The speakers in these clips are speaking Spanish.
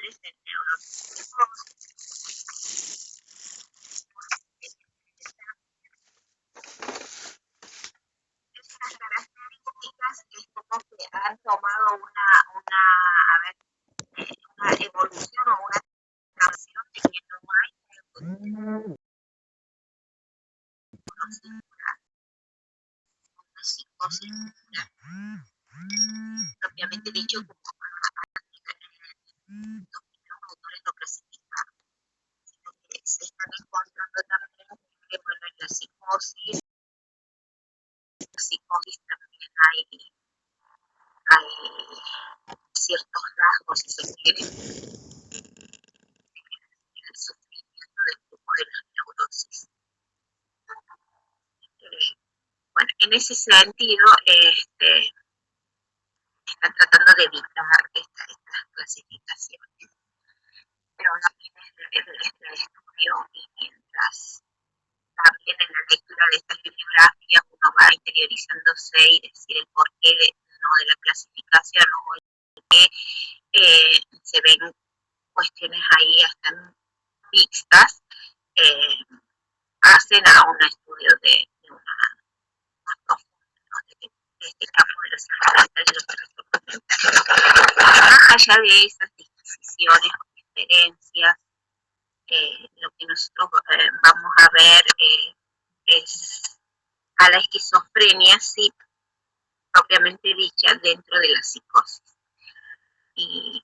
factores del neurotipo. Estas características es como que han tomado una evolución o una transición de que no hay una psicosis propiamente dicho, como los autores lo clasifican, sino que se están encontrando también que, bueno, en la psicosis también hay ciertos rasgos, si se quiere, en el sufrimiento del grupo de las neurosis. Bueno, en ese sentido, están tratando de evitar estas clasificaciones. Pero también en el estudio y mientras también en la lectura de estas bibliografías uno va interiorizándose y decir el porqué de la clasificación o el qué se ven cuestiones ahí hasta mixtas, hacen a un estudio de una más profundo, ¿no? de este campo de la psicología y los trastornos mentales. Más allá de esas disquisiciones o diferencias, lo que nosotros vamos a ver es a la esquizofrenia, sí, propiamente dicha, dentro de la psicosis. Y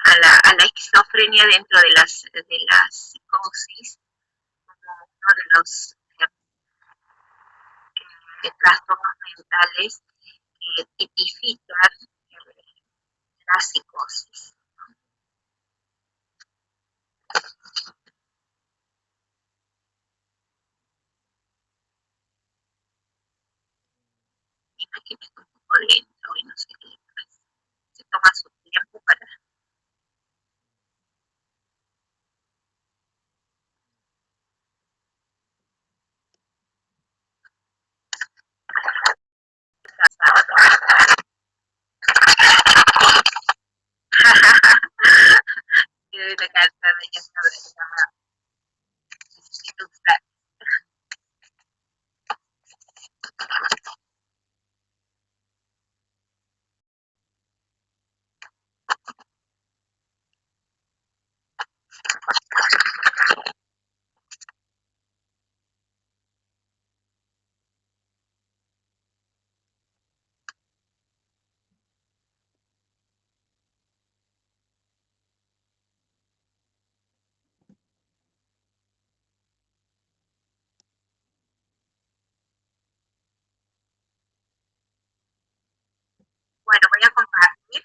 a la esquizofrenia dentro de la psicosis como uno de los trastornos mentales que tipifican la psicosis. Mi máquina está un poco lenta hoy, no sé qué le pasa. Se toma su tiempo para... Quedé cansada, ya sabes, necesito usar. Bueno, voy a compartir.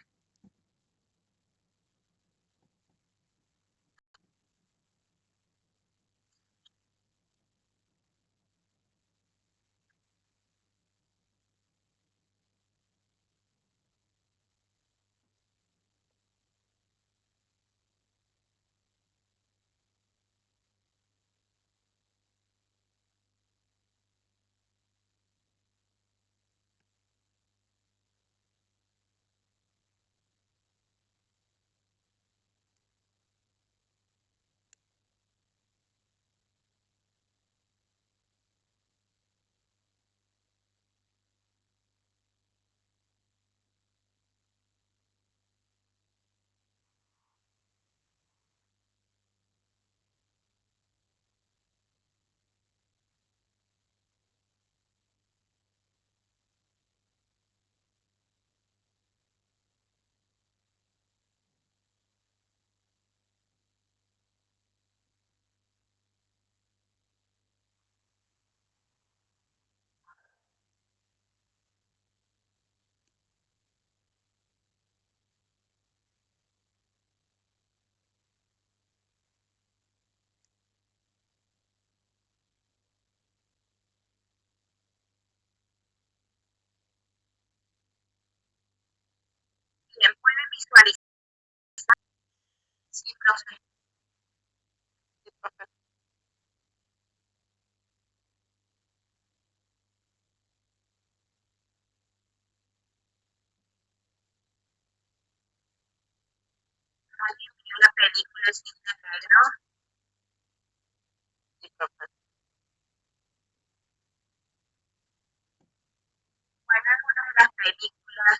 Bien, pueden visualizar. Sí, profe. Sí, profe. el cisne negro. Bueno, es una de las películas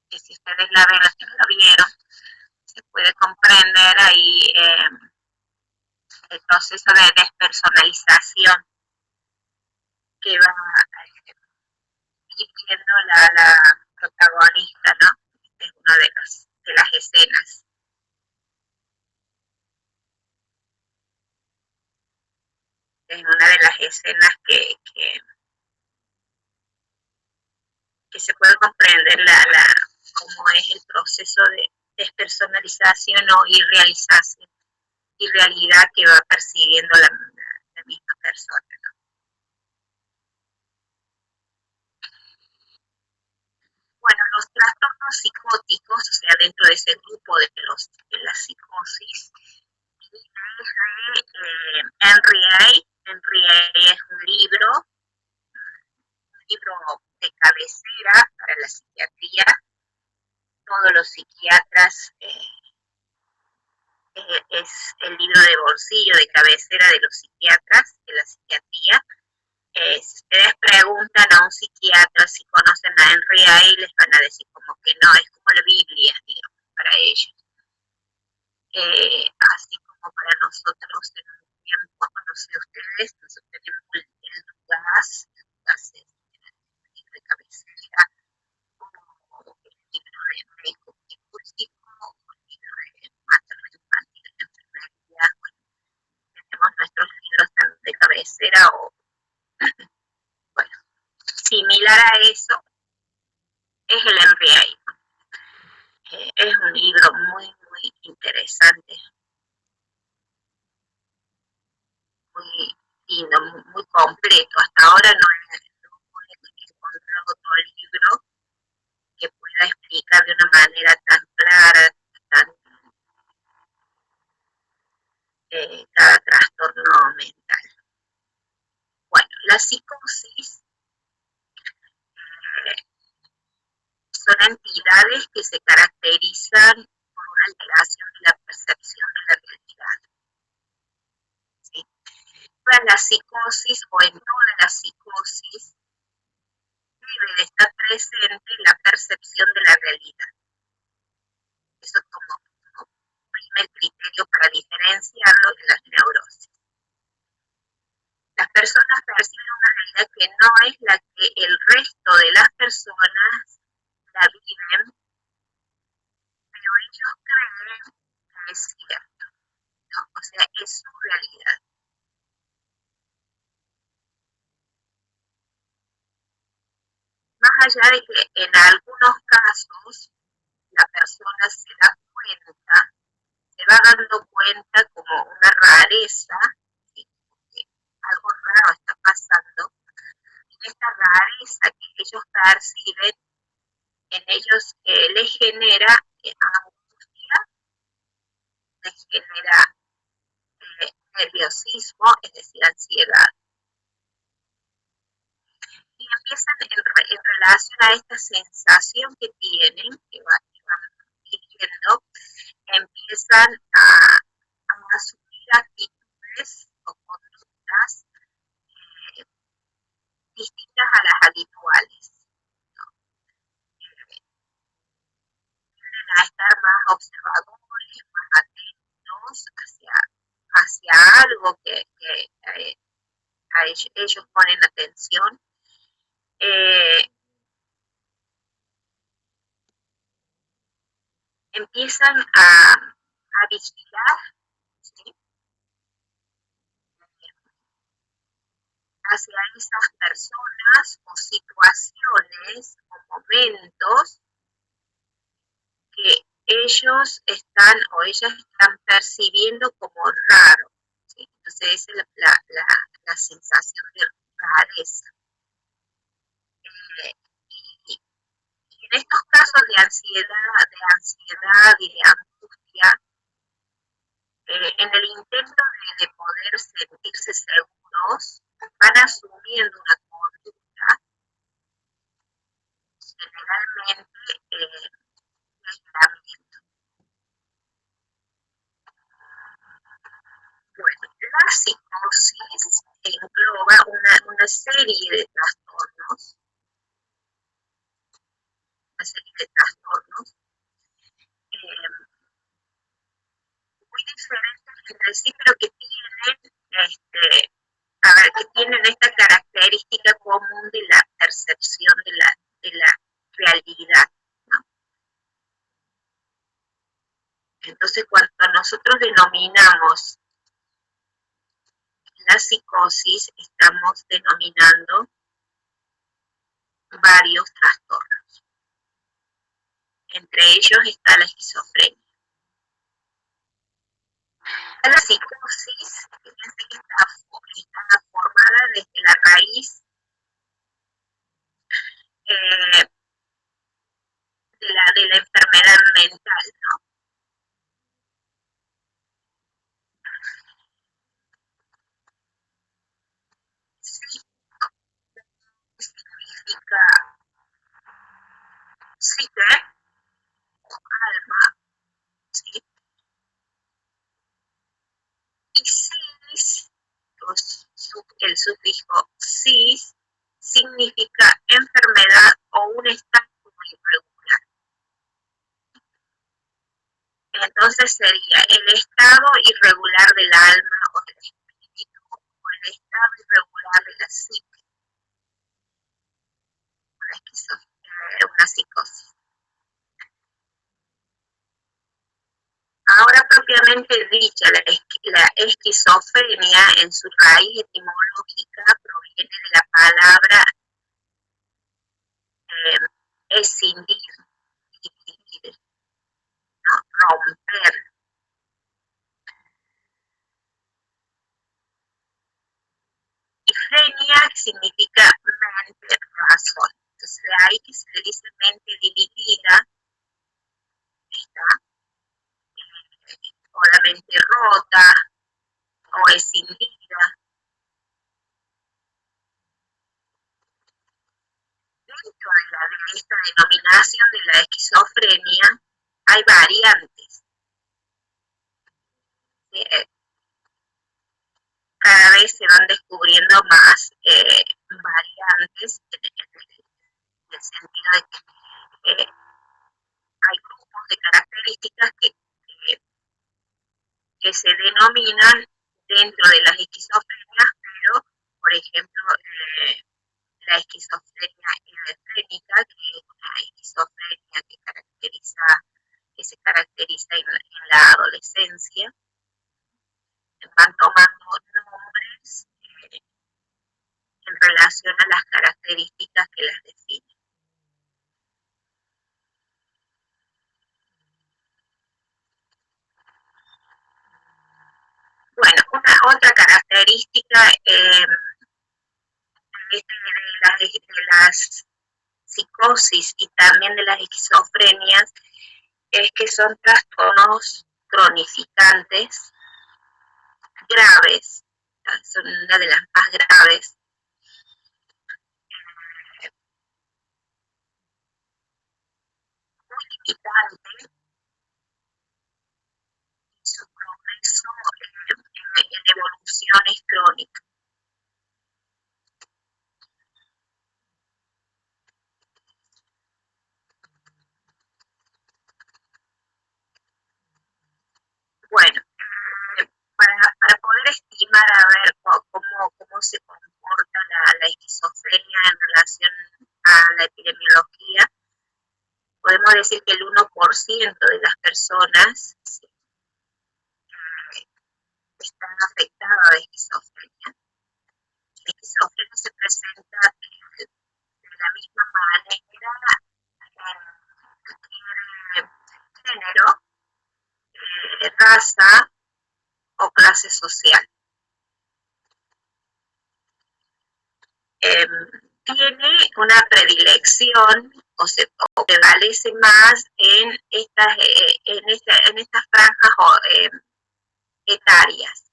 que si ustedes la ven, los que no la vieron, se puede comprender ahí el proceso de despersonalización que va viviendo la protagonista, ¿no? Es una de las escenas. Es una de las escenas que se puede comprender cómo es el proceso de despersonalización o irrealización y realidad que va persiguiendo la misma persona, ¿no? Bueno, los trastornos psicóticos, o sea, dentro de ese grupo de la psicosis, Henry A. Henry A. es un libro de cabecera para la psiquiatría. Todos los psiquiatras es el libro de bolsillo de cabecera de los psiquiatras de la psiquiatría. Si ustedes preguntan a un psiquiatra si conocen a Henry A. les van a decir como que no, es como la Biblia, digamos, para ellos. Así como para nosotros en un tiempo, no sé ustedes, nosotros tenemos el Dugas es el libro de cabecera, o el libro de médico quirúrgico, o el libro de materno infantil de enfermería. Tenemos nuestros libros de cabecera o, bueno, similar a eso es el Henry A. Es un libro muy, muy interesante, muy lindo, muy completo. Hasta ahora no he encontrado otro libro que pueda explicar de una manera tan clara, tan, cada trastorno mental. Bueno, la psicosis son entidades que se caracterizan por una alteración de la percepción de la realidad. ¿Sí? Toda la psicosis o en toda la psicosis debe de estar presente la percepción de la realidad. Eso es como primer criterio para diferenciarlo de las neurosis. Las personas perciben una realidad que no es la que el resto de las personas la viven, pero ellos creen que es cierto, ¿no? O sea, es su realidad. Más allá de que en algunos casos la persona se da cuenta, se va dando cuenta como una rareza, ¿sí? Que algo raro está pasando, y esta rareza que ellos perciben en ellos les genera angustia, les genera nerviosismo, es decir, ansiedad. Y empiezan en relación a esta sensación que tienen, que van viviendo, empiezan a asumir actitudes o conductas distintas a las habituales, ¿no? Tienden a estar más observadores, más atentos hacia algo que a ellos ponen atención. Empiezan a vigilar, ¿sí? Hacia esas personas o situaciones o momentos que ellos están o ellas están percibiendo como raro, ¿sí? Entonces esa es la sensación de rareza. Y en estos casos de ansiedad y de angustia, en el intento de poder sentirse seguros, van asumiendo una conducta generalmente una serie de trastornos, eh, muy diferentes entre sí, pero que tienen, que tienen esta característica común de la percepción de la realidad, ¿no? Entonces, cuando nosotros denominamos la psicosis, estamos denominando varios trastornos. Entre ellos está la esquizofrenia. La psicosis está formada desde la raíz eh, de la enfermedad mental, ¿no? Sí, significa psique, alma, ¿sí? Y cis, el sufijo cis, significa enfermedad o un estado irregular. Entonces sería el estado irregular del alma o del espíritu o el estado irregular de la psique, una psicosis. Ahora, propiamente dicha, la esquizofrenia en su raíz etimológica proviene de la palabra escindir, dividir, ¿no? Romper. Y frenia significa mente, razón. Entonces, de ahí que se le dice mente dividida, está, o la mente rota, o escindida. Dentro de esta denominación de la esquizofrenia hay variantes. ¿Sí? Cada vez se van descubriendo más variantes en el sentido de que hay grupos de características que se denominan dentro de las esquizofrenias, pero, por ejemplo, la esquizofrenia hebefrénica, que es una esquizofrenia que se caracteriza en la adolescencia, van tomando nombres en relación a las características que las definen. Bueno, otra característica de las psicosis y también de las esquizofrenias es que son trastornos cronificantes graves, son una de las más graves, muy limitante, y su progreso en evolución es crónica. Bueno, para poder estimar a ver cómo se comporta la esquizofrenia en relación a la epidemiología, podemos decir que el 1% de las personas están afectadas de esquizofrenia. La esquizofrenia se presenta de la misma manera en cualquier género, raza o clase social. Tiene una predilección o prevalece más en estas franjas etarias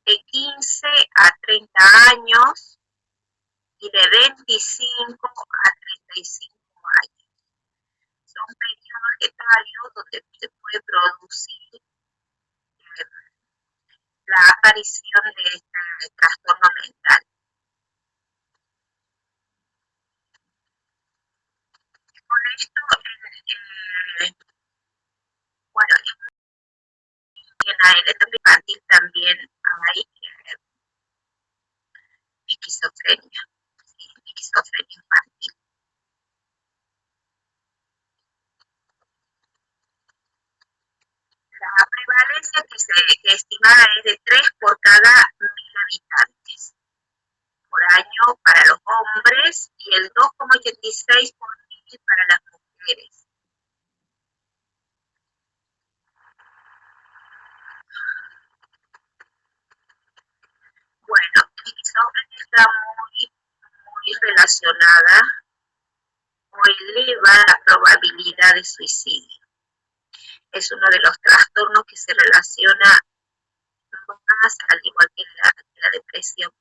de 15 a 30 años y de 25 a 35 años. Son periodos etarios donde se puede producir la aparición de este trastorno mental. esquizofrenia, ¿sí? Esquizofrenia infantil. La prevalencia que estimada es de 3 por cada 1000 habitantes por año para los hombres y el 2,86 por mil para las mujeres. Bueno, la esquizofrenia está muy relacionada o eleva la probabilidad de suicidio. Es uno de los trastornos que se relaciona más, al igual que la depresión,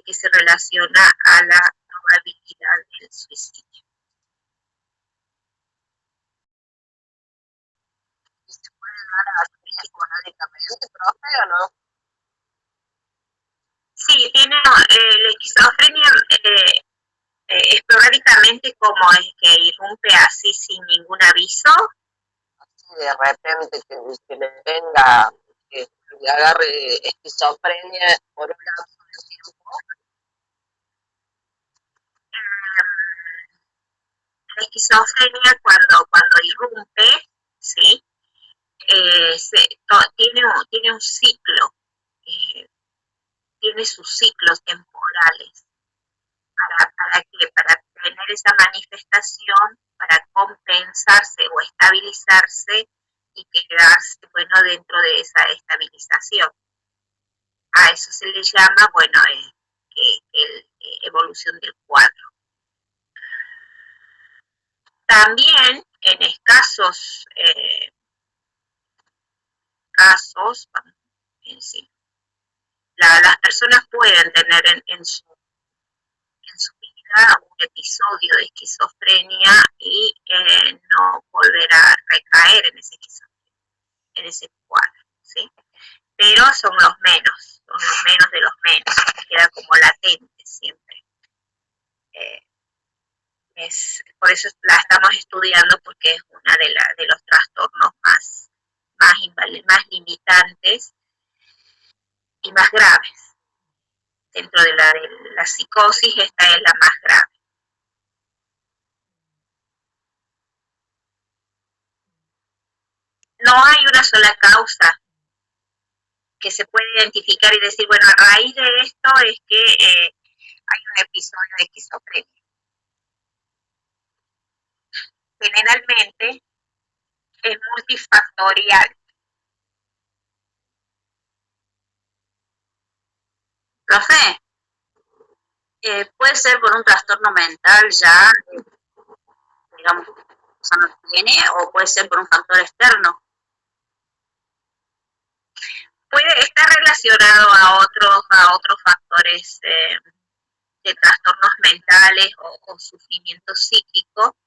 que se relaciona a la probabilidad del suicidio. ¿Y se puede dar a psicológicamente, profe, o no? Sí, tiene la esquizofrenia esporádicamente, como es que irrumpe así sin ningún aviso. Así de repente que le venga, que le agarre esquizofrenia por un lapso de tiempo. La esquizofrenia cuando irrumpe, ¿sí? Tiene un ciclo, eh, tiene sus ciclos temporales. ¿Para qué? Para tener esa manifestación, para compensarse o estabilizarse y quedarse, bueno, dentro de esa estabilización. A eso se le llama, bueno, evolución del cuadro. También en escasos casos, en sí, las personas pueden tener en su vida un episodio de esquizofrenia y no volver a recaer en ese cuadro, ¿sí? Pero son los menos de los menos, queda como latente siempre. Por eso la estamos estudiando, porque es una de los trastornos más limitantes y más graves. Dentro de la psicosis, esta es la más grave. No hay una sola causa que se puede identificar y decir, bueno, a raíz de esto es que hay un episodio de esquizofrenia. Generalmente es multifactorial. Profe, puede ser por un trastorno mental ya, digamos, o sea, no tiene, o puede ser por un factor externo. Puede estar relacionado a otros factores de trastornos mentales o sufrimiento psíquico,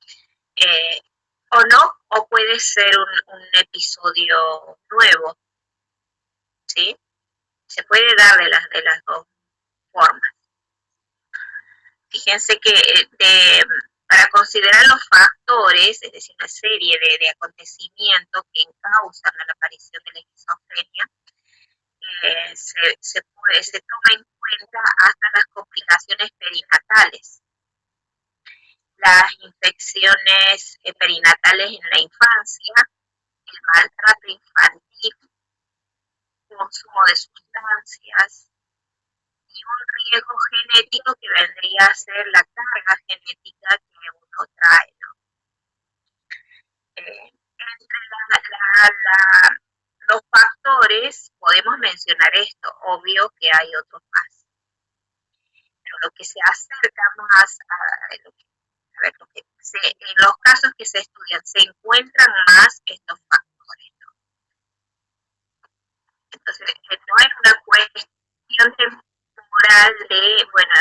o no, o puede ser un episodio nuevo, ¿sí? Se puede dar de las dos formas. Fíjense que para considerar los factores, es decir, una serie de acontecimientos que encausan a la aparición de la esquizofrenia, se toma en cuenta hasta las complicaciones perinatales, las infecciones perinatales en la infancia, el maltrato infantil, consumo de sustancias y un riesgo genético que vendría a ser la carga genética que uno trae, ¿no? Entre los factores podemos mencionar esto, obvio que hay otros más, pero lo que se acerca más en los casos que se estudian se encuentran más estos factores, ¿no? Entonces, no es una cuestión temporal de, bueno,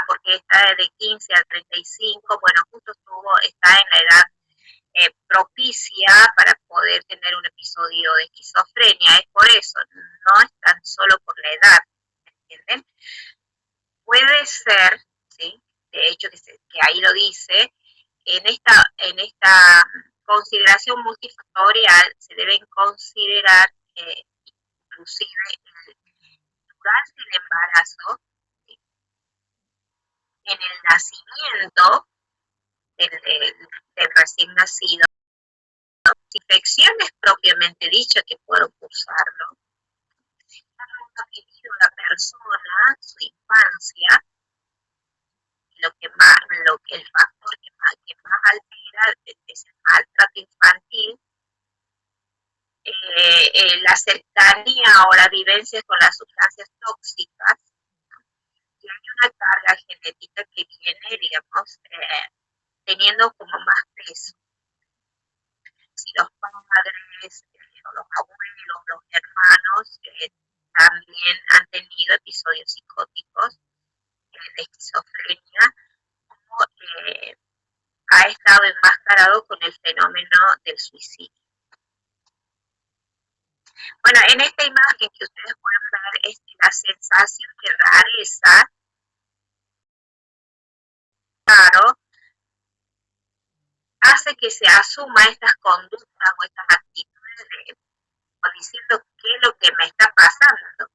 porque está de 15 a 35, bueno, justo está en la edad propicia para poder tener un episodio de esquizofrenia, es por eso, no es tan solo por la edad, ¿entienden? Puede ser, ¿sí? De hecho que ahí lo dice, en esta consideración multifactorial se deben considerar inclusive durante el embarazo, ¿sí? nacimiento del recién nacido, infecciones propiamente dichas que puedo cursarlo, ha vivido la persona, su infancia, el factor que más altera es el maltrato infantil, la cercanía o la vivencia con las sustancias tóxicas, y hay una carga genética que viene, digamos, teniendo como más peso. Si los padres, o los abuelos, los hermanos, también han tenido episodios psicóticos de esquizofrenia, o ha estado enmascarado con el fenómeno del suicidio. Bueno, en esta imagen que ustedes pueden ver es la sensación de rareza, claro, hace que se asuma estas conductas o estas actitudes diciendo qué es lo que me está pasando.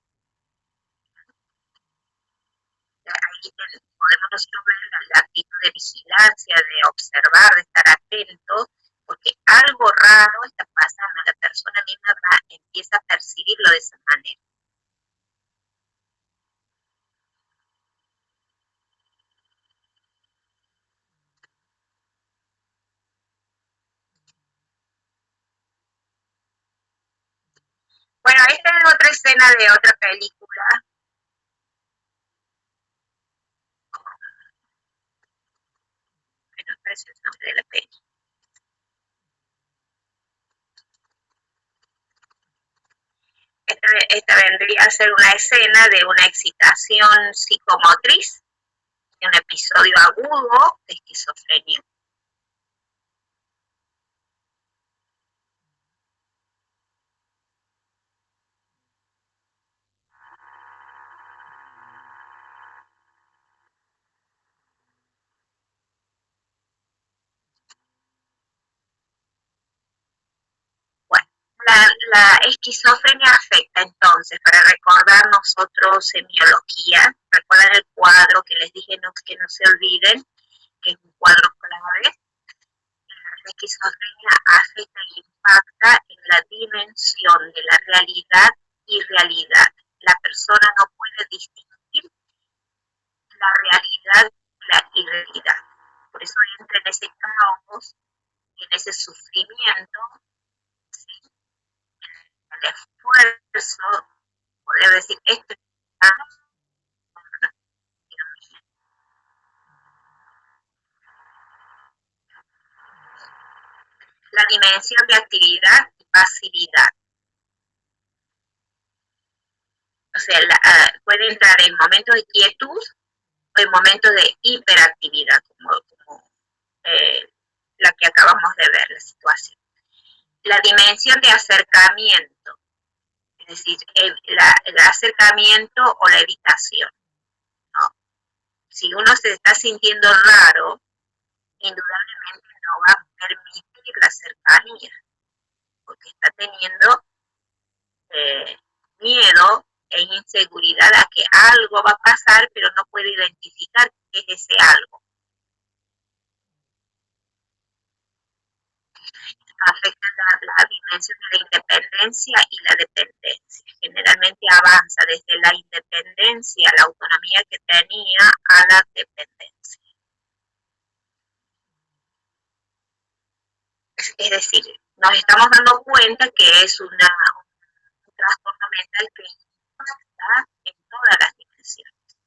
Ahí podemos nosotros ver la actitud de vigilancia, de observar, de estar atento, porque algo raro está pasando, la persona misma empieza a percibirlo de esa manera. Bueno, esta es otra escena de otra película. Bueno, parece el nombre de la película. Esta vendría a ser una escena de una excitación psicomotriz, de un episodio agudo de esquizofrenia. La esquizofrenia afecta entonces, para recordar nosotros semiología, recuerdan el cuadro que les dije que no se olviden, que es un cuadro clave. La esquizofrenia afecta e impacta en la dimensión de la realidad y realidad. La persona no puede distinguir la realidad de la irrealidad. Por eso entra en ese caos y en ese sufrimiento, ¿sí? El esfuerzo, poder decir, esto está la dimensión de actividad y pasividad. O sea, puede entrar en momentos de quietud o en momentos de hiperactividad, como la que acabamos de ver, la situación. La dimensión de acercamiento, es decir, el acercamiento o la evitación, ¿no? Si uno se está sintiendo raro, indudablemente no va a permitir la cercanía, porque está teniendo miedo e inseguridad a que algo va a pasar, pero no puede identificar qué es ese algo. Afecta la dimensión de la independencia y la dependencia. Generalmente avanza desde la independencia, la autonomía que tenía, a la dependencia. Es decir, nos estamos dando cuenta que es un trastorno mental que impacta en todas las dimensiones.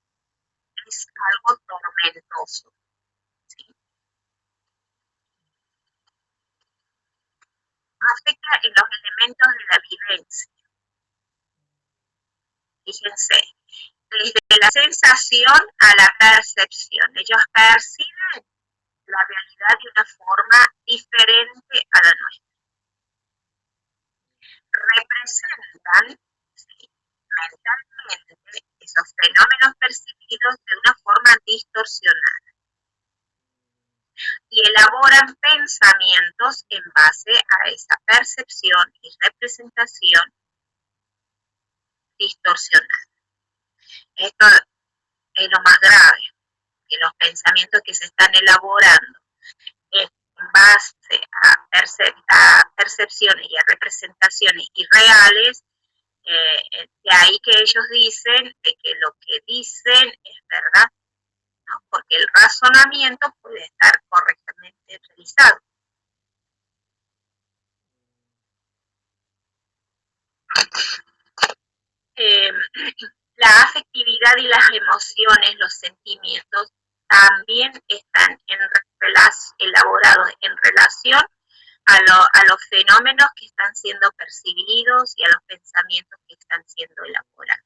Es algo tormentoso. ¿Sí? Afecta en los elementos de la vivencia. Fíjense, desde la sensación a la percepción. Ellos perciben la realidad de una forma diferente a la nuestra. Representan, ¿sí?, mentalmente esos fenómenos percibidos de una forma distorsionada y elaboran pensamientos en base a esa percepción y representación distorsionada. Esto es lo más grave, que los pensamientos pensamientos que se están elaborando en base a percepciones y a representaciones irreales, de ahí que ellos dicen de que lo que dicen es verdad, ¿no? Porque el razonamiento puede estar correctamente realizado. La afectividad y las emociones, los sentimientos, también están elaborados en relación a los fenómenos que están siendo percibidos y a los pensamientos que están siendo elaborados.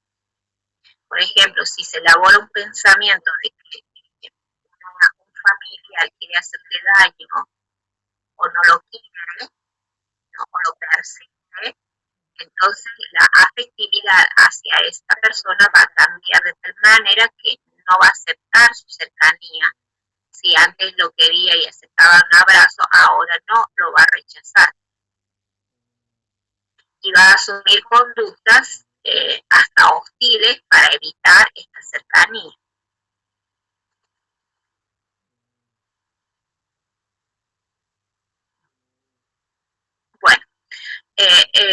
Por ejemplo, si se elabora un pensamiento de que un familiar quiere hacerle daño o no lo quiere, ¿no? O lo percibe, entonces la afectividad hacia esta persona va a cambiar de tal manera que no va a aceptar su cercanía. Si antes lo quería y aceptaba un abrazo, ahora no, lo va a rechazar. Y va a asumir conductas hasta hostiles para evitar esta cercanía. Bueno,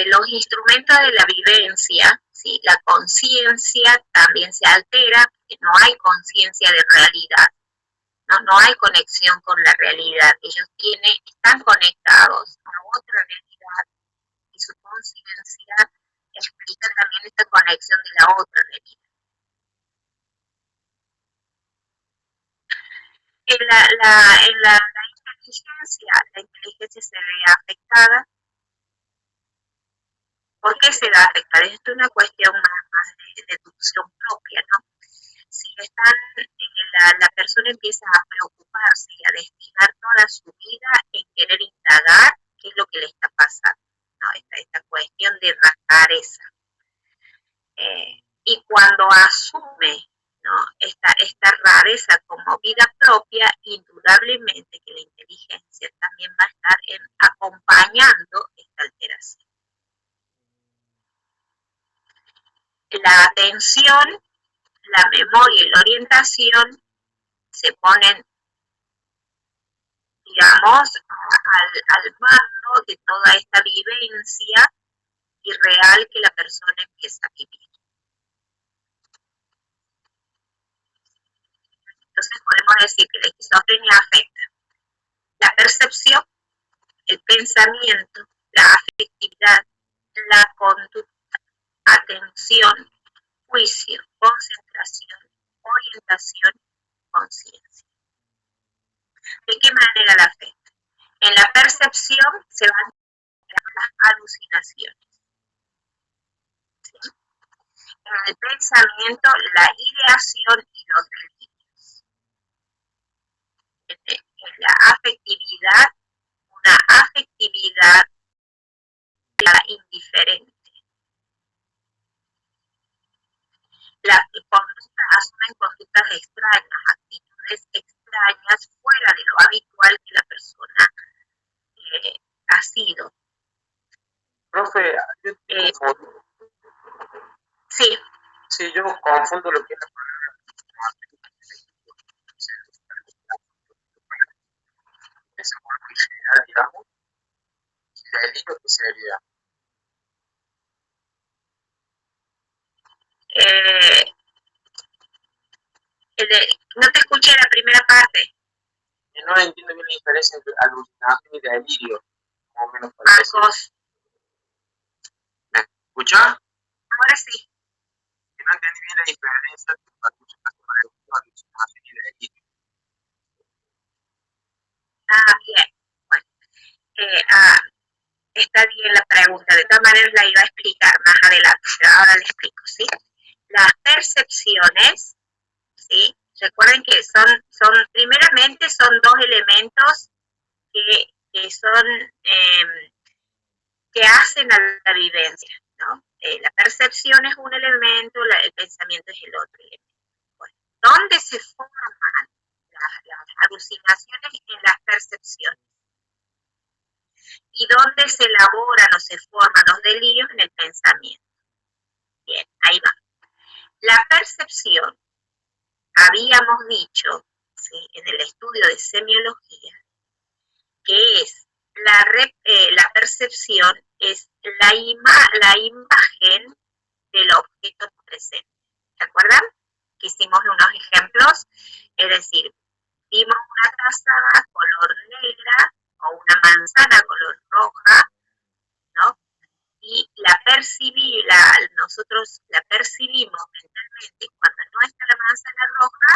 los instrumentos de la vivencia, ¿sí? La conciencia también se altera, porque no hay conciencia de realidad, no hay conexión con la realidad. Ellos están conectados a otra realidad y su conciencia explica también esta conexión de la otra realidad. En la inteligencia se ve afectada. ¿Por qué se da afectada? Esto es una cuestión más de deducción propia, ¿no? Si la persona empieza a preocuparse y a destinar toda su vida en querer indagar qué es lo que le está pasando, ¿no? Esta cuestión de rareza. Y cuando asume, ¿no? esta rareza como vida propia, indudablemente que la inteligencia también va a estar acompañando esta alteración. La atención, la memoria y la orientación se ponen, digamos, al mando de toda esta vivencia irreal que la persona empieza a vivir. Entonces podemos decir que la esquizofrenia afecta la percepción, el pensamiento, la afectividad, la conducta, atención, juicio, concentración, orientación, conciencia. ¿De qué manera la afecta? En la percepción se van las alucinaciones. ¿Sí? En el pensamiento, la ideación y los delirios. En la afectividad, una afectividad indiferente. Las conductas asumen conductas extrañas, actitudes extrañas fuera de lo habitual que la persona ha sido. Profe, yo confundo. Sí. Sí, yo confundo lo que es la palabra digamos, delirio, ¿qué sería? No te escuché la primera parte. Yo no entiendo bien la diferencia entre alucinación y delirio. Más o menos Marcos. ¿Me escucha? Ahora sí. Yo no entendí bien la diferencia entre alucinación y delirio. Bien. Bueno, está bien la pregunta. De todas maneras la iba a explicar más adelante, pero ahora le explico, ¿sí? Las percepciones, ¿sí? Recuerden que primeramente son dos elementos que son, que hacen a la vivencia, ¿no? La percepción es un elemento, el pensamiento es el otro elemento. Bueno, ¿dónde se forman las alucinaciones? En las percepciones. ¿Y dónde se elaboran o se forman los delirios? En el pensamiento. Bien, ahí va. La percepción, habíamos dicho, ¿sí?, en el estudio de semiología, que es la percepción, es la imagen del objeto presente. ¿Se acuerdan? Que hicimos unos ejemplos, es decir, vimos una taza color negra o una manzana color roja, ¿no? Y nosotros la percibimos mentalmente cuando no está la manzana roja,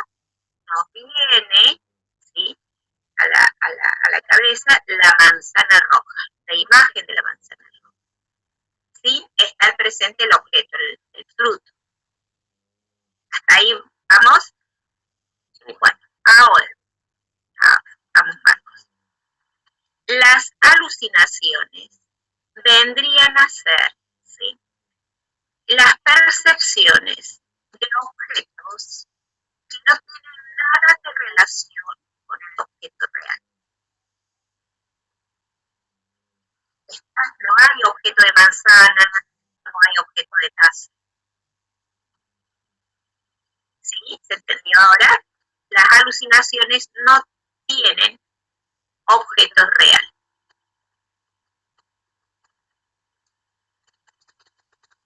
nos viene, ¿sí?, a la cabeza la manzana roja, la imagen de la manzana roja. Sí, está presente el objeto, el fruto. Hasta ahí vamos. Bueno, ahora, vamos, Marcos. Las alucinaciones vendrían a ser, ¿sí?, las percepciones de objetos que no tienen nada de relación con el objeto real. No hay objeto de manzana, no hay objeto de taza. ¿Sí? ¿Se entendió ahora? Las alucinaciones no tienen objetos reales.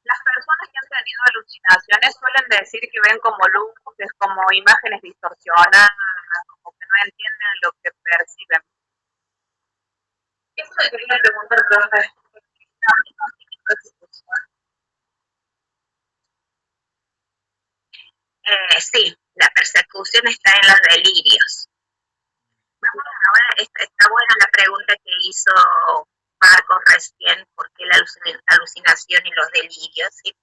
Las personas que han tenido alucinaciones suelen decir que ven como luces, como imágenes distorsionadas, como que no entienden lo que perciben. Eso le quería preguntar, profe. Sí, la persecución está en los delirios. Vamos ahora, está buena la pregunta que hizo Marcos recién, ¿por qué la alucinación y los delirios? ¿Sí?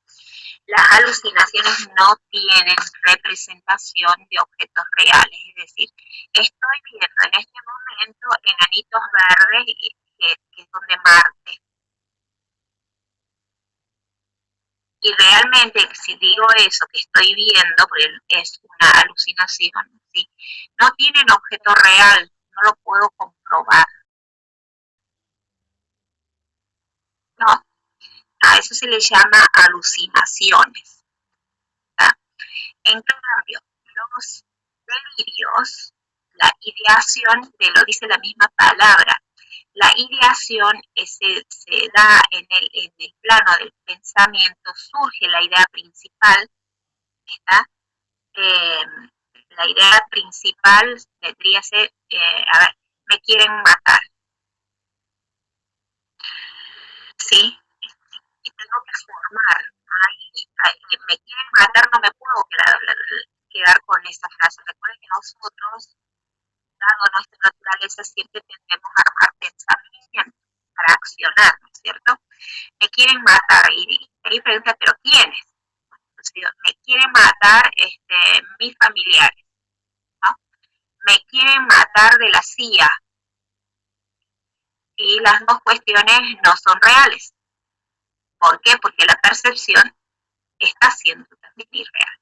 Las alucinaciones no tienen representación de objetos reales, es decir, estoy viendo en este momento enanitos verdes que son de Marte. Y realmente, si digo eso que estoy viendo, porque es una alucinación, ¿sí?, no tienen objeto real, no lo puedo comprobar. ¿No? A eso se le llama alucinaciones. ¿Tá? En cambio, los delirios, la ideación, te lo dice la misma palabra, la ideación se da en el plano del pensamiento, surge la idea principal, ¿está? La idea principal vendría a ser, me quieren matar, ¿sí? Y tengo que formar, me quieren matar, no me puedo quedar con esa frase. Recuerden que nosotros, dado nuestra naturaleza, siempre tendemos a armar pensamientos para accionar, ¿no es cierto? Me quieren matar, y ahí pregunta, ¿pero quiénes? Me quieren matar mis familiares, ¿no? Me quieren matar de la CIA, y las dos cuestiones no son reales. ¿Por qué? Porque la percepción está siendo también irreal.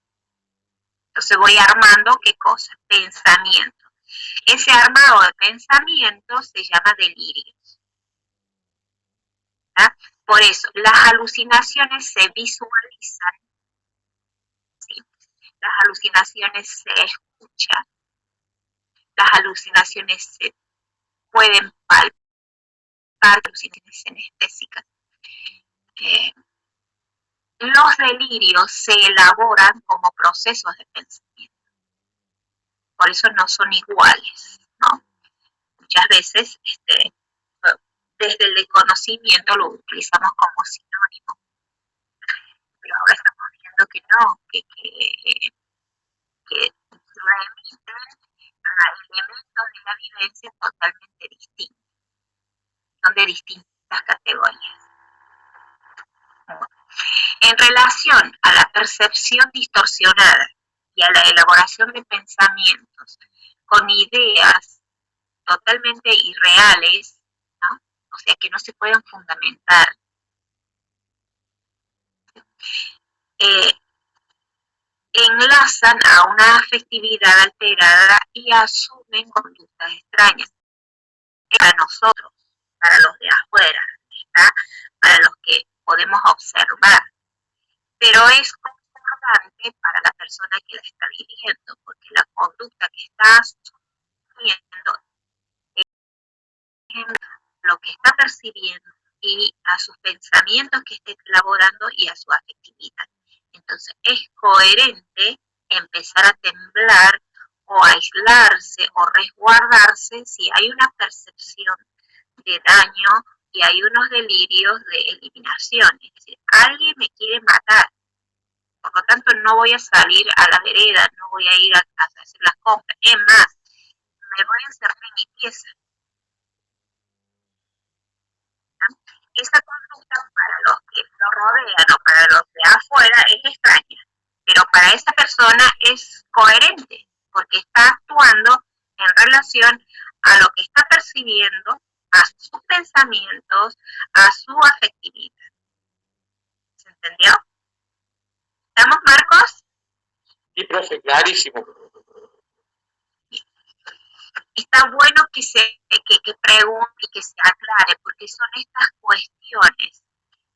Entonces voy armando, ¿qué cosa? Pensamiento. Ese armado de pensamiento se llama delirio. ¿Ah? Por eso, las alucinaciones se visualizan, ¿sí? Las alucinaciones se escuchan, las alucinaciones se pueden palpar, alucinaciones anestésicas. Los delirios se elaboran como procesos de pensamiento. Por eso no son iguales, ¿no? Muchas veces, desde el desconocimiento lo utilizamos como sinónimo. Pero ahora estamos viendo que no, que remiten a elementos de la vivencia totalmente distintos. Son de distintas categorías. En relación a la percepción distorsionada y a la elaboración de pensamientos con ideas totalmente irreales, ¿no? O sea, que no se pueden fundamentar, enlazan a una afectividad alterada y asumen conductas extrañas. Para nosotros, para los de afuera, ¿está? Para los que podemos observar, pero es concordante para la persona que la está viviendo, porque la conducta que está asumiendo viendo lo que está percibiendo y a sus pensamientos que esté elaborando y a su afectividad. Entonces es coherente empezar a temblar o aislarse o resguardarse si hay una percepción de daño y hay unos delirios de eliminación. Es decir, alguien me quiere matar, por lo tanto no voy a salir a la vereda, no voy a ir a hacer las compras. Es más, me voy a encerrar en mi pieza. Esa conducta para los que lo rodean o para los de afuera es extraña, pero para esa persona es coherente, porque está actuando en relación a lo que está percibiendo, a sus pensamientos, a su afectividad. ¿Se entendió? ¿Estamos, Marcos? Sí, profe, clarísimo. Está bueno que pregunte y que se aclare, porque son estas cuestiones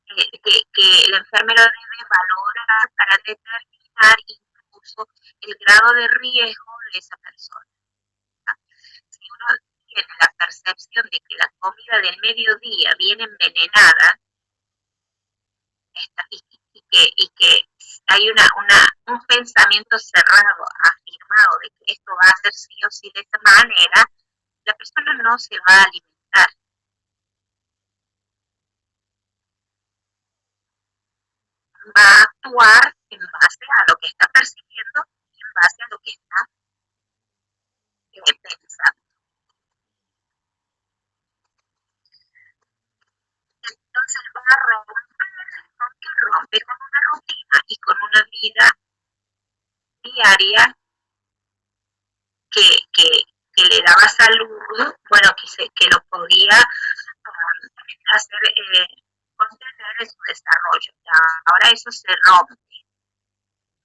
que el enfermero debe valorar para determinar incluso el grado de riesgo de esa persona. Si uno tiene la percepción de que la comida del mediodía viene envenenada y que hay un pensamiento cerrado, afirmado de que esto va a ser sí o sí de esa manera, la persona no se va a alimentar. Va a actuar en base a lo que está percibiendo y en base a lo que está pensando. Entonces va a romper con una rutina y con una vida diaria que le daba salud, bueno, que lo podía hacer contener en su desarrollo. Ahora eso se rompe.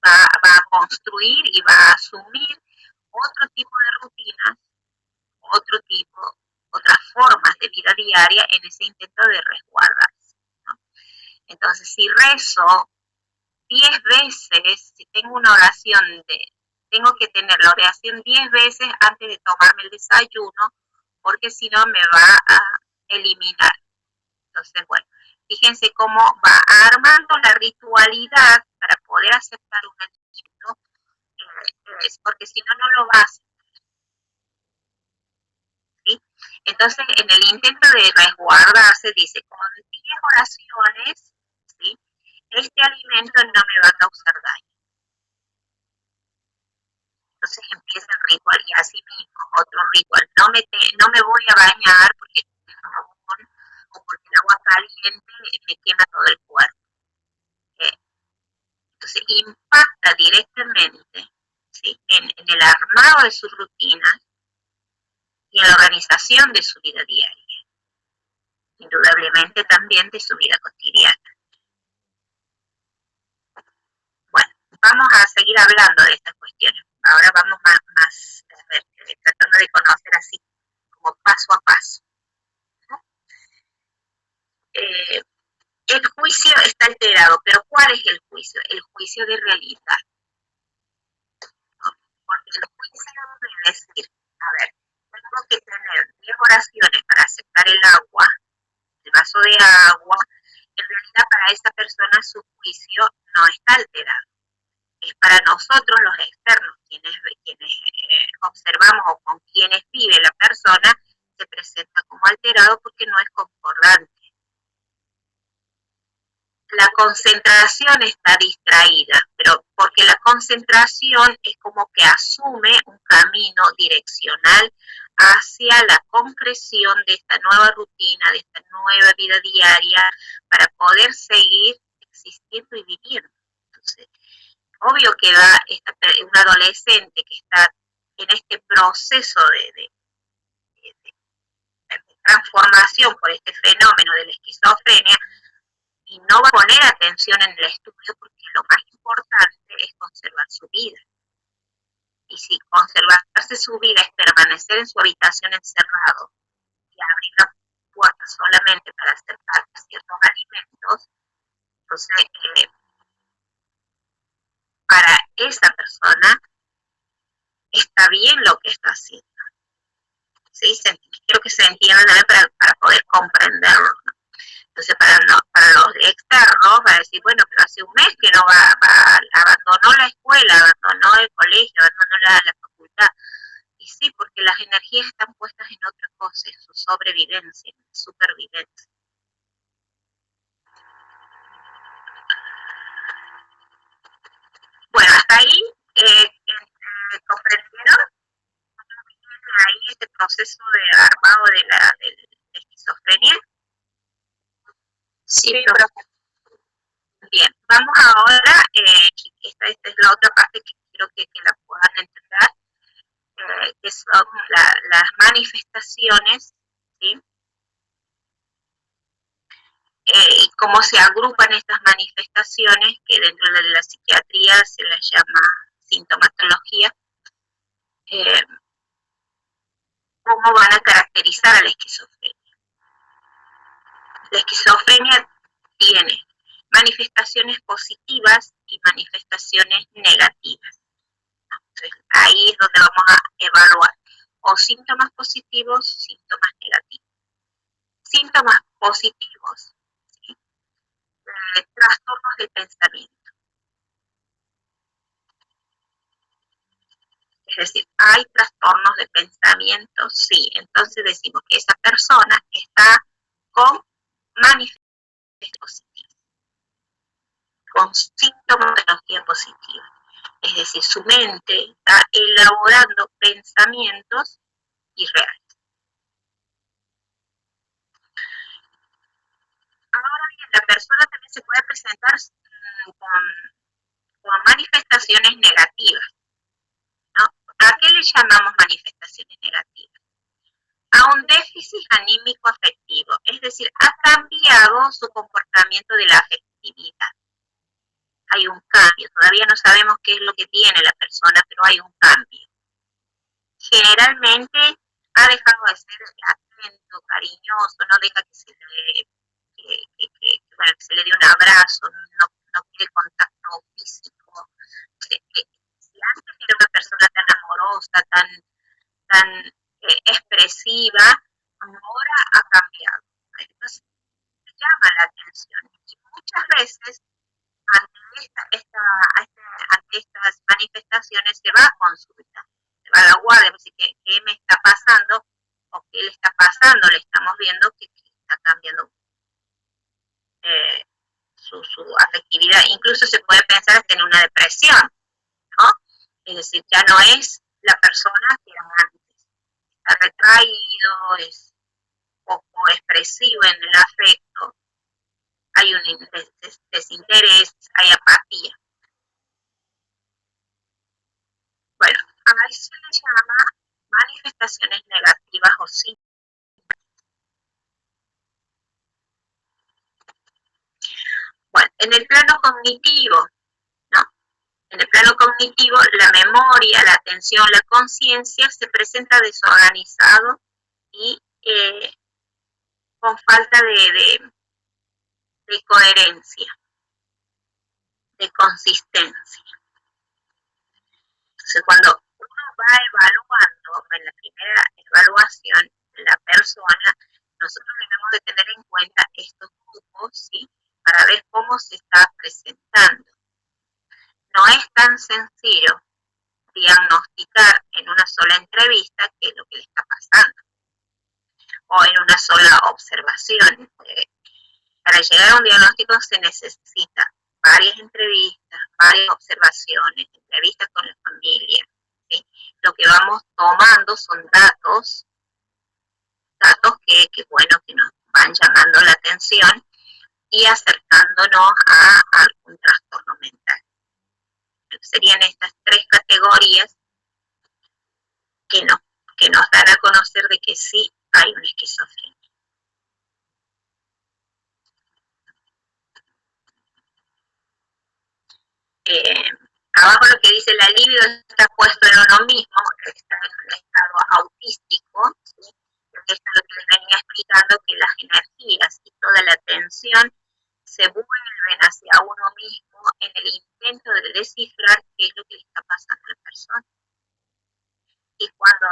Va a construir y va a asumir otro tipo de rutinas, otras formas de vida diaria en ese intento de resguardarse, ¿no? Entonces, si rezo 10 veces, si tengo una oración tengo que tener la oración 10 veces antes de tomarme el desayuno, porque si no me va a eliminar. Entonces, bueno, fíjense cómo va armando la ritualidad para poder aceptar un alimento, porque si no, no lo va a aceptar. ¿Sí? Entonces, en el intento de resguardarse, dice, con 10 oraciones, ¿sí?, este alimento no me va a causar daño. Entonces empieza el ritual y así mismo, otro ritual. No me voy a bañar porque el jabón o porque el agua caliente me quema todo el cuerpo. Entonces impacta directamente, ¿sí?, en el armado de sus rutinas y en la organización de su vida diaria. Indudablemente también de su vida cotidiana. Bueno, vamos a seguir hablando de estas cuestiones. Ahora vamos más tratando de conocer así, como paso a paso, ¿no? El juicio está alterado, pero ¿cuál es el juicio? El juicio de realidad. ¿No? Porque el juicio debe decir, a ver, tengo que tener 10 oraciones para aceptar el agua, el vaso de agua. En realidad para esa persona su juicio no está alterado. Es para nosotros los externos, quienes observamos o con quienes vive la persona, se presenta como alterado porque no es concordante. La concentración está distraída, pero porque la concentración es como que asume un camino direccional hacia la concreción de esta nueva rutina, de esta nueva vida diaria, para poder seguir existiendo y viviendo. Entonces, obvio que un adolescente que está en este proceso de transformación por este fenómeno de la esquizofrenia y no va a poner atención en el estudio porque lo más importante es conservar su vida. Y si conservarse su vida es permanecer en su habitación encerrado y abrir la puerta solamente para aceptar ciertos alimentos, entonces para esa persona está bien lo que está haciendo. ¿sí? Quiero que se entienda también para poder comprenderlo, ¿no? Entonces, para los externos, va a decir, bueno, pero hace un mes que no abandonó la escuela, abandonó el colegio, abandonó la facultad. Y sí, porque las energías están puestas en otra cosa, en su sobrevivencia, en su supervivencia. Bueno, hasta ahí comprendieron ahí este proceso de armado de la esquizofrenia. Sí, Sí, profe. profe. Bien, vamos ahora, esta es la otra parte que quiero que la puedan entender, que son las manifestaciones, ¿sí? Y cómo se agrupan estas manifestaciones, que dentro de la psiquiatría se las llama sintomatología, cómo van a caracterizar a la esquizofrenia. La esquizofrenia tiene manifestaciones positivas y manifestaciones negativas. Entonces, ahí es donde vamos a evaluar o síntomas positivos, síntomas negativos. Síntomas positivos, ¿sí? Trastornos del pensamiento. Es decir, ¿hay trastornos de pensamiento? Sí. Entonces decimos que esa persona está con manifestaciones positivas, con sintomatología positiva. Es decir, su mente está elaborando pensamientos irreales. Ahora bien, la persona también se puede presentar con manifestaciones negativas, ¿no? ¿A qué le llamamos manifestaciones negativas? A un déficit anímico afectivo, es decir, ha cambiado su comportamiento de la afectividad. Hay un cambio, todavía no sabemos qué es lo que tiene la persona, pero hay un cambio. Generalmente ha dejado de ser atento, cariñoso, no deja que se le, bueno, que se le dé un abrazo, no quiere contacto físico. Si antes era una persona tan amorosa, tan expresiva, ahora ha cambiado. Entonces, llama la atención. Y muchas veces, ante estas manifestaciones, se va a consulta, se va a la guardia, decir, ¿qué me está pasando? ¿O qué le está pasando? Le estamos viendo que está cambiando su afectividad. Incluso se puede pensar hasta en una depresión, ¿no? Es decir, ya no es la persona que era antes. Está retraído, es poco expresivo en el afecto, hay un desinterés, hay apatía. Bueno, a eso se le llama manifestaciones negativas o sí. Bueno, en el plano cognitivo, ¿no? En el plano cognitivo, la memoria, la atención, la conciencia se presenta desorganizado y con falta de coherencia, de consistencia. Entonces, cuando uno va evaluando en la primera evaluación la persona, nosotros debemos de tener en cuenta estos grupos, ¿sí? Para ver cómo se está presentando. No es tan sencillo diagnosticar en una sola entrevista qué es lo que le está pasando, o en una sola observación. Para llegar a un diagnóstico se necesita varias entrevistas, varias observaciones, entrevistas con la familia, ¿sí? Lo que vamos tomando son datos bueno, que nos van llamando la atención y acercándonos a algún trastorno mental. Serían estas tres categorías que nos dan a conocer de que sí hay una esquizofrenia. Abajo lo que dice, el alivio está puesto en uno mismo, está en un estado autístico, ¿sí? Porque esto es lo que les venía explicando, que las energías y toda la atención se vuelven hacia uno mismo en el intento de descifrar qué es lo que le está pasando a la persona. Y cuando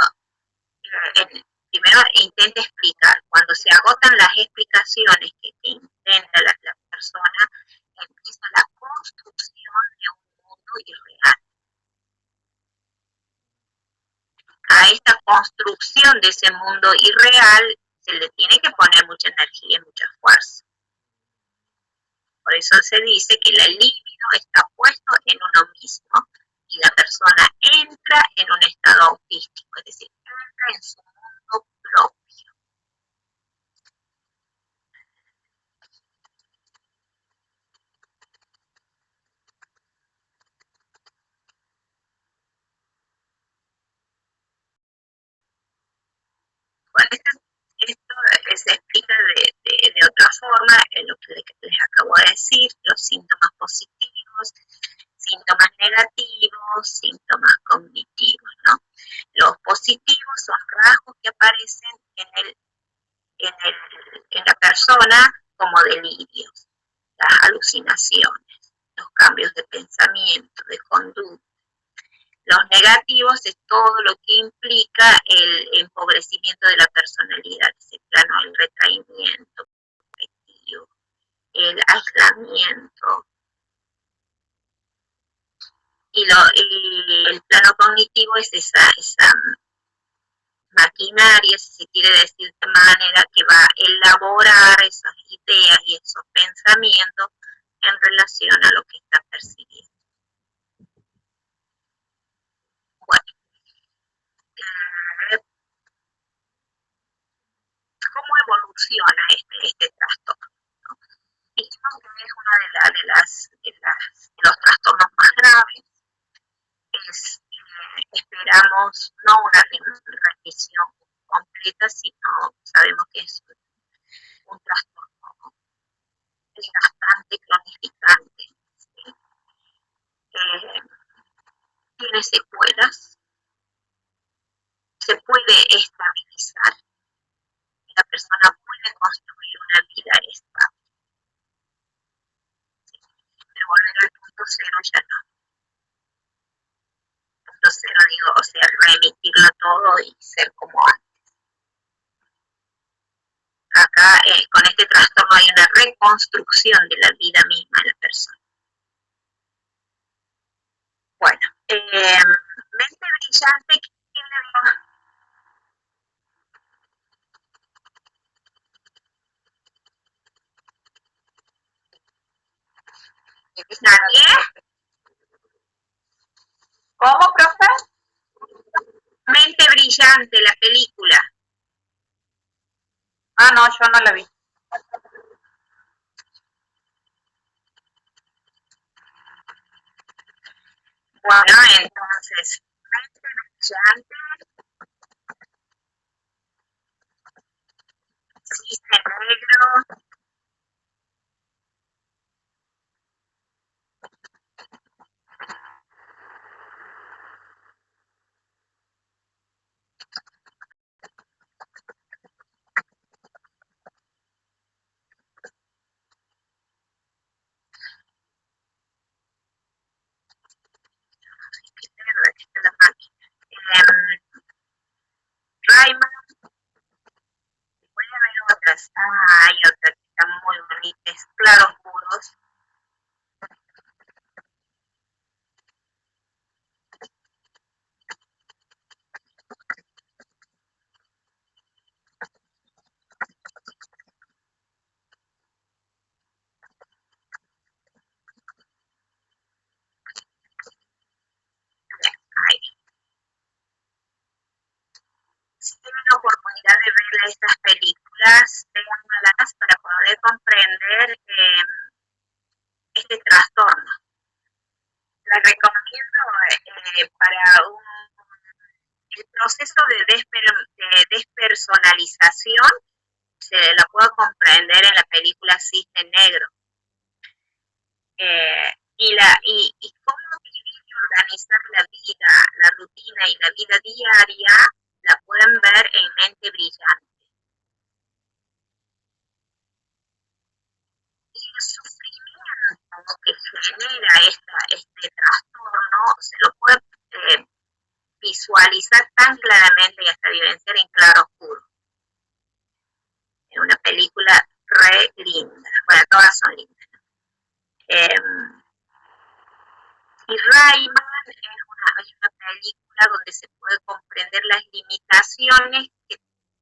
en simplemente explicar. Cuando se agotan las explicaciones que intenta la persona, empieza la construcción de un mundo irreal. A esta construcción de ese mundo irreal se le tiene que poner mucha energía y mucha fuerza. Por eso se dice que el libido está puesto en uno mismo y la persona entra en un estado autístico, es decir, entra en su mundo propio. Bueno, esto se explica de otra forma en lo que les acabo de decir, los síntomas positivos, síntomas negativos, síntomas cognitivos, ¿no? Los positivos son rasgos que aparecen en la persona como delirios, las alucinaciones, los cambios de pensamiento, de conducta. Los negativos es todo lo que implica el empobrecimiento de la personalidad, ese plano del retraimiento, el aislamiento. Y el plano cognitivo es esa maquinaria, si se quiere decir de manera, que va a elaborar esas ideas y esos pensamientos en relación a lo que está percibiendo. Bueno, ¿cómo evoluciona este trastorno? Dijimos que es una de los trastornos más graves. Esperamos no una remisión completa, sino sabemos que es un trastorno bastante cronificante. ¿Sí? Tiene secuelas, se puede estabilizar, la persona puede construir una vida estable. ¿Sí? Pero volver al punto cero ya no. Punto cero digo, o sea, remitirlo todo y ser como antes. Acá con este trastorno hay una reconstrucción de la vida misma de la persona. Bueno, mente brillante, ¿quién le dio? ¿Nadie? ¿Cómo, profe? Mente brillante, la película. Ah, no, yo no la vi. Bueno, entonces, mente brillante, cisne negro, la máquina. Rayman, voy a ver otras. Ah, hay otras que están muy bonitas, claroscuros. Ay, si tienen la oportunidad de ver estas películas, véanlas para poder comprender este trastorno. La recomiendo para el proceso de despersonalización, se la puedo comprender en la película Cisne Negro. Y cómo vivir y organizar la vida, la rutina y la vida diaria, la pueden ver en Mente Brillante. Y el sufrimiento que genera este trastorno se lo puede visualizar tan claramente y hasta vivenciar en claro oscuro. Es una película re linda. Bueno, todas son lindas. Y Rayman es una película donde se puede comprender las limitaciones que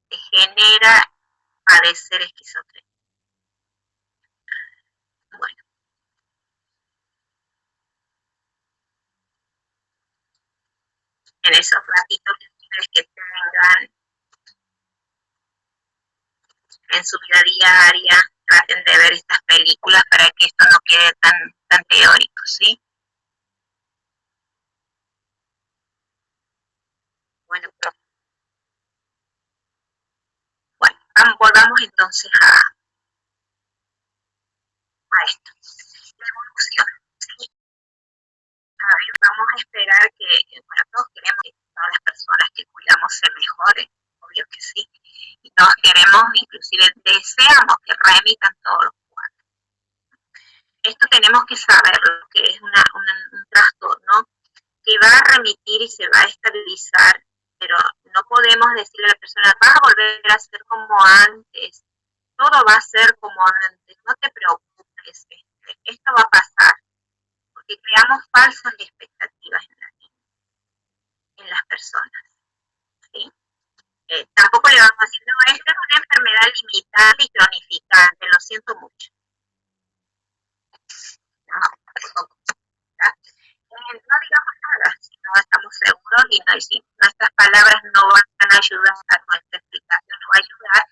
te genera padecer esquizofrenia. Bueno. En esos ratitos libres que tengan en su vida diaria, traten de ver estas películas para que esto no quede tan teórico, ¿sí? Bueno, volvamos entonces a esto. La evolución, ¿sí? A ver, vamos a esperar que, bueno, todos queremos que todas las personas que cuidamos se mejoren, obvio que sí. Y todos queremos, inclusive deseamos que remitan todos los cuadros. Esto tenemos que saber lo que es un trastorno que va a remitir y se va a estabilizar, pero no podemos decirle a la persona, vas a volver a ser como antes, todo va a ser como antes, no te preocupes, esto va a pasar, porque creamos falsas expectativas en las personas, ¿sí? Tampoco le vamos a decir, no, esta es una enfermedad limitada y cronificante, lo siento mucho. No, no digamos nada, si no estamos seguros y si nuestras palabras no van a ayudar a nuestra explicación, no va a ayudar,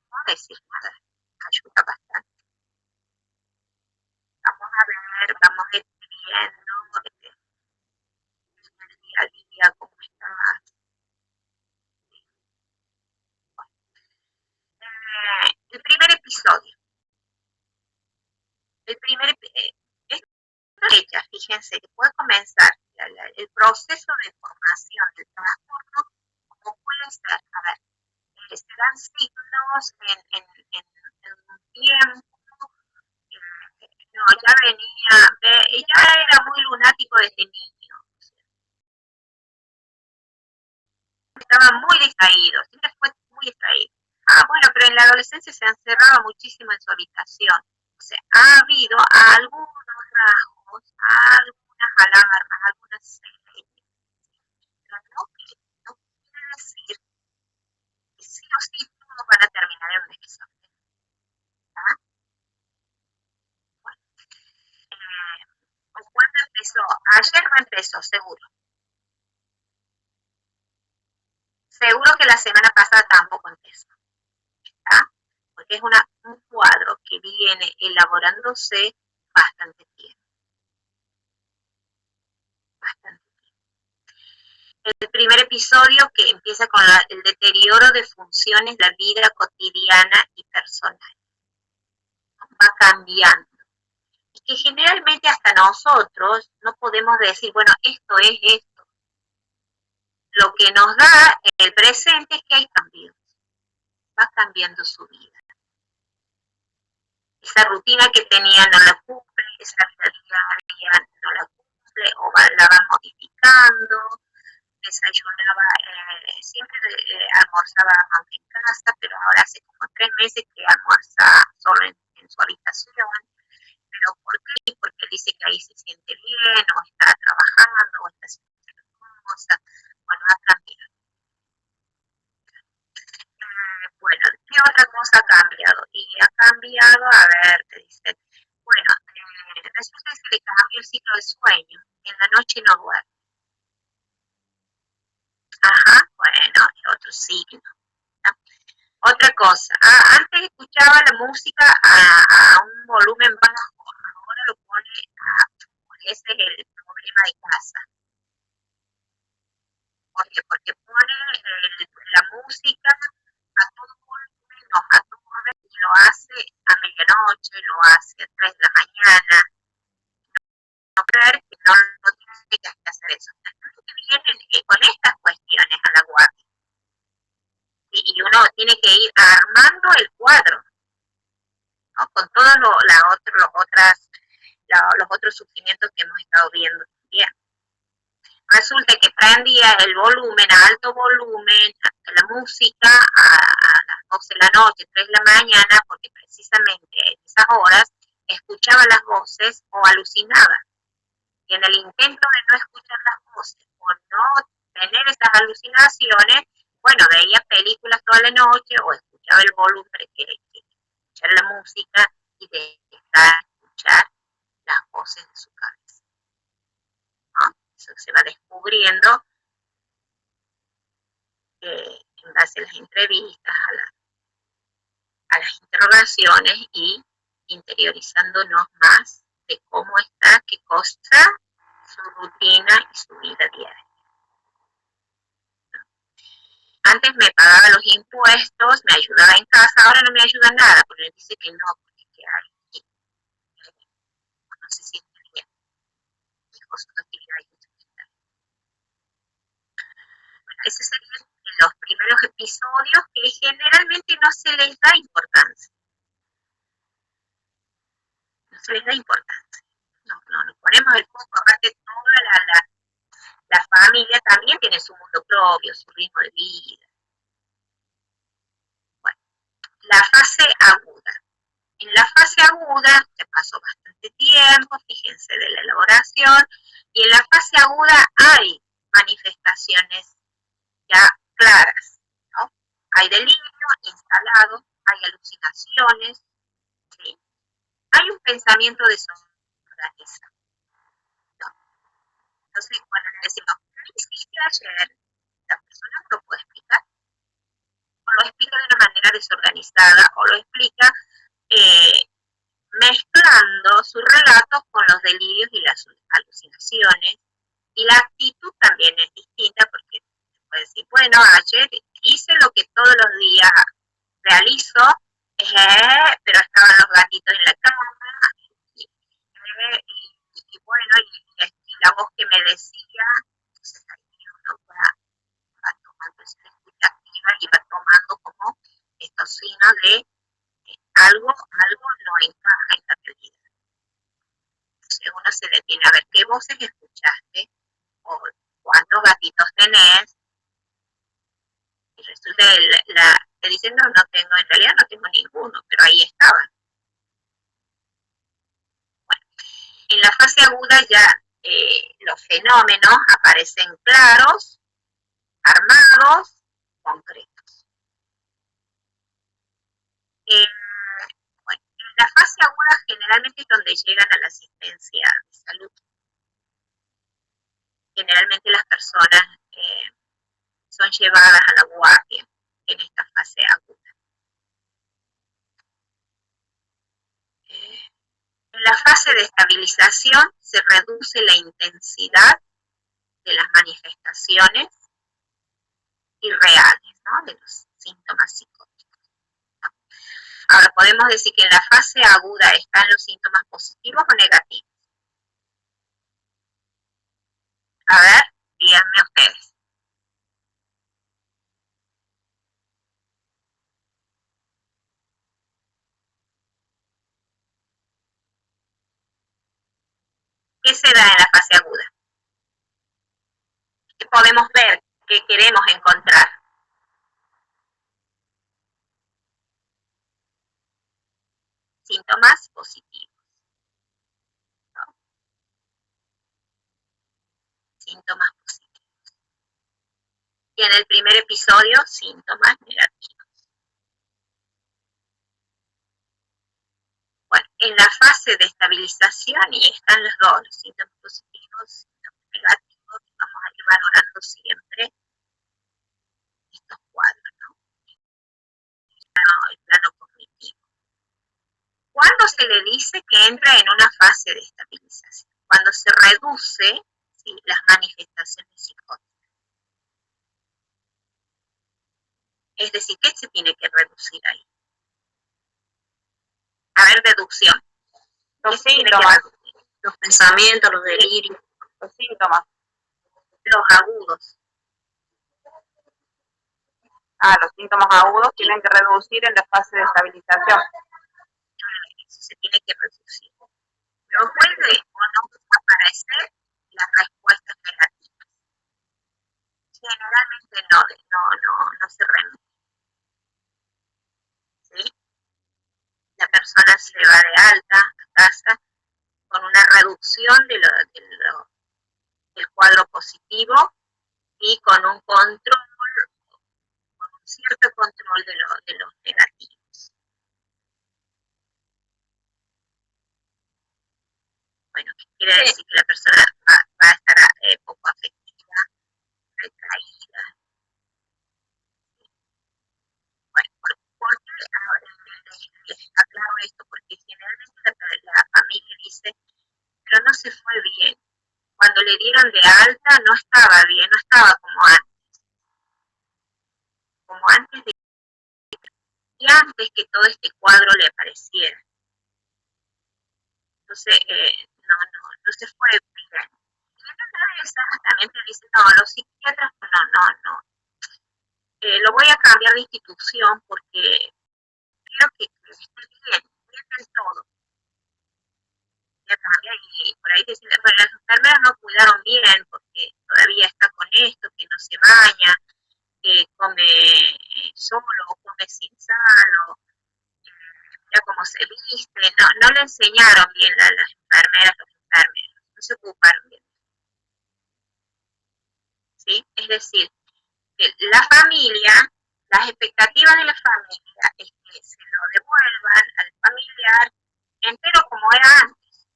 no decir nada, ayuda bastante. Vamos a ver, vamos escribiendo el día a día, cómo estás. El primer episodio. Esta fecha, fíjense, que puede comenzar el proceso de formación del trastorno, como puede ser, a ver, se dan signos en un tiempo, no, ya era muy lunático desde niño, estaba muy distraído, siempre fue muy distraído. Bueno, pero en la adolescencia se encerraba muchísimo en su habitación, o sea, ha habido algunos rasgos, algunas alarmas, algunas señales, pero no quiere decir que sí o sí todos van a terminar en un esquizofrenia. Bueno, ¿cuándo empezó? Ayer no empezó, seguro. Seguro que la semana pasada tampoco empezó, ¿está? Porque es un cuadro que viene elaborándose bastante tiempo. El primer episodio que empieza con el deterioro de funciones de la vida cotidiana y personal. Va cambiando. Y que generalmente hasta nosotros no podemos decir, bueno, esto es esto. Lo que nos da el presente es que hay cambios. Va cambiando su vida. Esa rutina que tenía no la cumple, esa vida diaria no la cumple o la va modificando. Desayunaba, siempre almorzaba en casa, pero ahora hace como 3 meses que almuerza solo en su habitación. ¿Pero por qué? Porque dice que ahí se siente bien, o está trabajando, o está haciendo cosas. Bueno, ha cambiado. Bueno, ¿qué otra cosa ha cambiado? Y ha cambiado, a ver, te dice, bueno, resulta que le cambió el ciclo de sueño. En la noche no duerme. Ajá, bueno, es otro signo. ¿No? Otra cosa, antes escuchaba la música a un volumen bajo, ahora lo pone ese es el problema de casa. ¿Por qué? Porque pone la música a todo volumen, nos aturde y lo hace a medianoche, lo hace a 3 de la mañana. No creer que no tiene que hacer eso. Vienen con estas cuestiones a la guardia. Y uno tiene que ir armando el cuadro, ¿no? Con todos los otros sufrimientos que hemos estado viendo también. Resulta que prendía el volumen a alto volumen, la música a las 12 de la noche, 3 de la mañana, porque precisamente en esas horas escuchaba las voces o alucinaba. Y en el intento de no escuchar las voces o no tener esas alucinaciones, bueno, veía películas toda la noche o escuchaba el volumen que escuchar la música y de escuchar las voces de su cabeza, ¿no? Eso se va descubriendo en base a las entrevistas, a las interrogaciones y interiorizándonos más de cómo está, qué cosa, su rutina y su vida diaria. Antes me pagaba los impuestos, me ayudaba en casa, ahora no me ayuda nada, porque me dice que no, porque que hay, no sé si está bien, dejó sus actividades. Bueno, esos serían los primeros episodios que generalmente no se les da importancia. No se les da importancia. No, nos ponemos el foco, aparte toda la familia también tiene su mundo propio, su ritmo de vida. Bueno, la fase aguda. En la fase aguda se pasó bastante tiempo, fíjense de la elaboración, y en la fase aguda hay manifestaciones ya claras, ¿no? Hay delirio instalado, hay alucinaciones, ¿sí? Hay un pensamiento desorganizado, ¿no? Entonces, cuando le decimos, ¿qué hiciste ayer? La persona no lo puede explicar, o lo explica de una manera desorganizada, o lo explica mezclando sus relatos con los delirios y las alucinaciones, y la actitud también es distinta porque se puede decir, bueno, ayer hice lo que todos los días realizo, pero estaban los gatitos en la cama, y bueno, y la voz que me decía, entonces ahí uno va tomando esa expectativa y va tomando como estos signos de algo no encaja en la realidad. Entonces uno se detiene a ver qué voces escuchaste o cuántos gatitos tenés, y resulta te dicen no tengo, en realidad no tengo ninguno, pero ahí estaban. Bueno, en la fase aguda ya los fenómenos aparecen claros, armados, concretos. Bueno, en la fase aguda generalmente es donde llegan a la asistencia de salud. Generalmente las personas son llevadas a la guardia en esta fase aguda. En la fase de estabilización se reduce la intensidad de las manifestaciones irreales, ¿no? De los síntomas psicóticos. Ahora, podemos decir que en la fase aguda están los síntomas positivos o negativos. A ver, díganme ustedes. ¿Qué se da en la fase aguda? ¿Qué podemos ver? ¿Qué queremos encontrar? Síntomas positivos, ¿no? Síntomas positivos. Y en el primer episodio, síntomas negativos. Bueno, en la fase de estabilización, y están los dos, los síntomas positivos, síntomas negativos, y vamos a ir valorando siempre estos cuadros, ¿no? El plano cognitivo. ¿Cuándo se le dice que entra en una fase de estabilización? Cuando se reduce, ¿sí?, las manifestaciones psicóticas. Es decir, ¿qué se tiene que reducir ahí? A ver, deducción. Los síntomas. Los pensamientos, los delirios. Los síntomas. Los agudos. Los síntomas agudos tienen que reducir en la fase de estabilización. Eso se tiene que reducir. Pero puede o no aparecer las respuestas negativas. Generalmente no no se remedia, ¿sí? La persona se va de alta a casa con una reducción del cuadro positivo y con un control, con un cierto control de los negativos. Bueno, ¿qué quiere decir? Que la persona va a estar poco afectiva, retraída. Bueno, ¿por qué les aclaro esto? Porque generalmente la familia dice, pero no se fue bien. Cuando le dieron de alta no estaba bien, no estaba como antes de, y antes que todo este cuadro le apareciera. Entonces, no se fue bien. Y en una de esas también te dicen, no, los psiquiatras, no. Lo voy a cambiar de institución porque quiero que esté bien del todo. Ya cambia y por ahí te dicen, bueno, las enfermeras no cuidaron bien porque todavía está con esto, que no se baña, que come solo, come sin sal, o mira cómo se viste. No le enseñaron bien las enfermeras, los enfermeros, no se ocuparon bien. ¿Sí? Es decir, que la familia, las expectativas de la familia es que se lo devuelvan al familiar entero como era antes.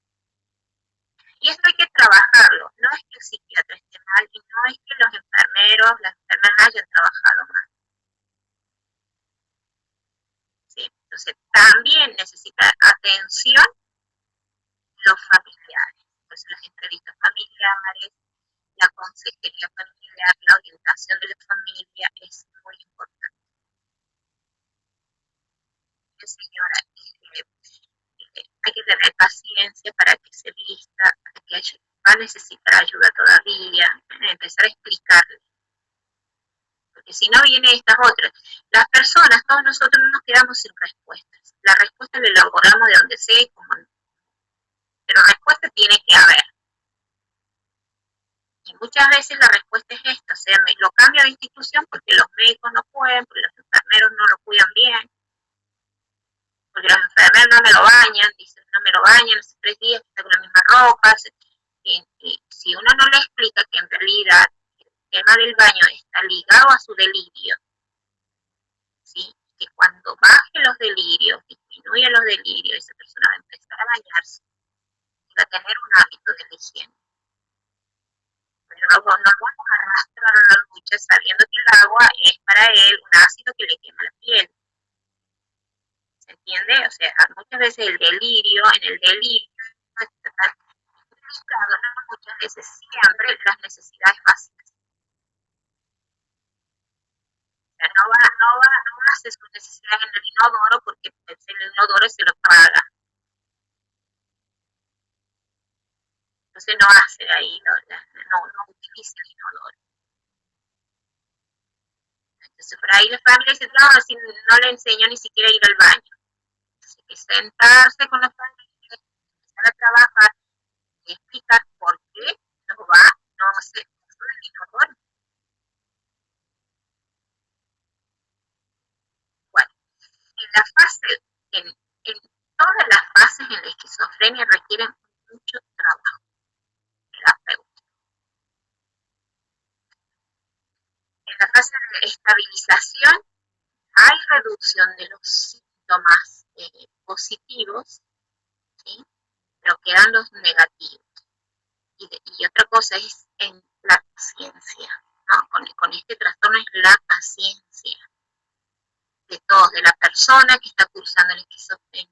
Y esto hay que trabajarlo. No es que el psiquiatra esté mal y no es que los enfermeros, las enfermeras hayan trabajado mal. ¿Sí? Entonces, también necesita atención los familiares. Entonces, las entrevistas familiares, la consejería familiar, la orientación de la familia es muy importante. Señora, hay que tener paciencia para que se vista, para que va a necesitar ayuda todavía, empezar a explicarle. Porque si no viene estas otras, las personas, todos nosotros no nos quedamos sin respuestas. La respuesta la elaboramos de donde sea y como no. Pero respuesta tiene que haber. Y muchas veces la respuesta es esta, o sea, lo cambio de institución porque los médicos no pueden, porque los enfermeros no lo cuidan bien, porque los enfermeros no me lo bañan, dicen no me lo bañan hace 3 días, está con la misma ropa, y si uno no le explica que en realidad el tema del baño está ligado a su delirio, ¿sí? Que cuando baje los delirios, disminuya los delirios, esa persona va a empezar a bañarse y va a tener un hábito de la higiene. Pero no vamos a arrastrar a la lucha sabiendo que el agua es para él un ácido que le quema la piel. ¿Se entiende? O sea, muchas veces el delirio, en el delirio, muchas veces siempre las necesidades básicas. O sea, no hace sus necesidades en el inodoro porque el inodoro se lo paga. Entonces no hace ahí, no utiliza el inodoro. Entonces por ahí la familia dice, no, si no le enseño ni siquiera a ir al baño. Entonces hay que sentarse con la familia, empezar a trabajar y explicar por qué no hace uso del inodoro. Bueno, en todas las fases en la esquizofrenia requieren mucho trabajo terapéutico. En la fase de estabilización hay reducción de los síntomas positivos, ¿sí? Pero quedan los negativos. Y otra cosa es en la paciencia, ¿no? Con este trastorno es la paciencia de todos, de la persona que está cursando el esquizofrenia.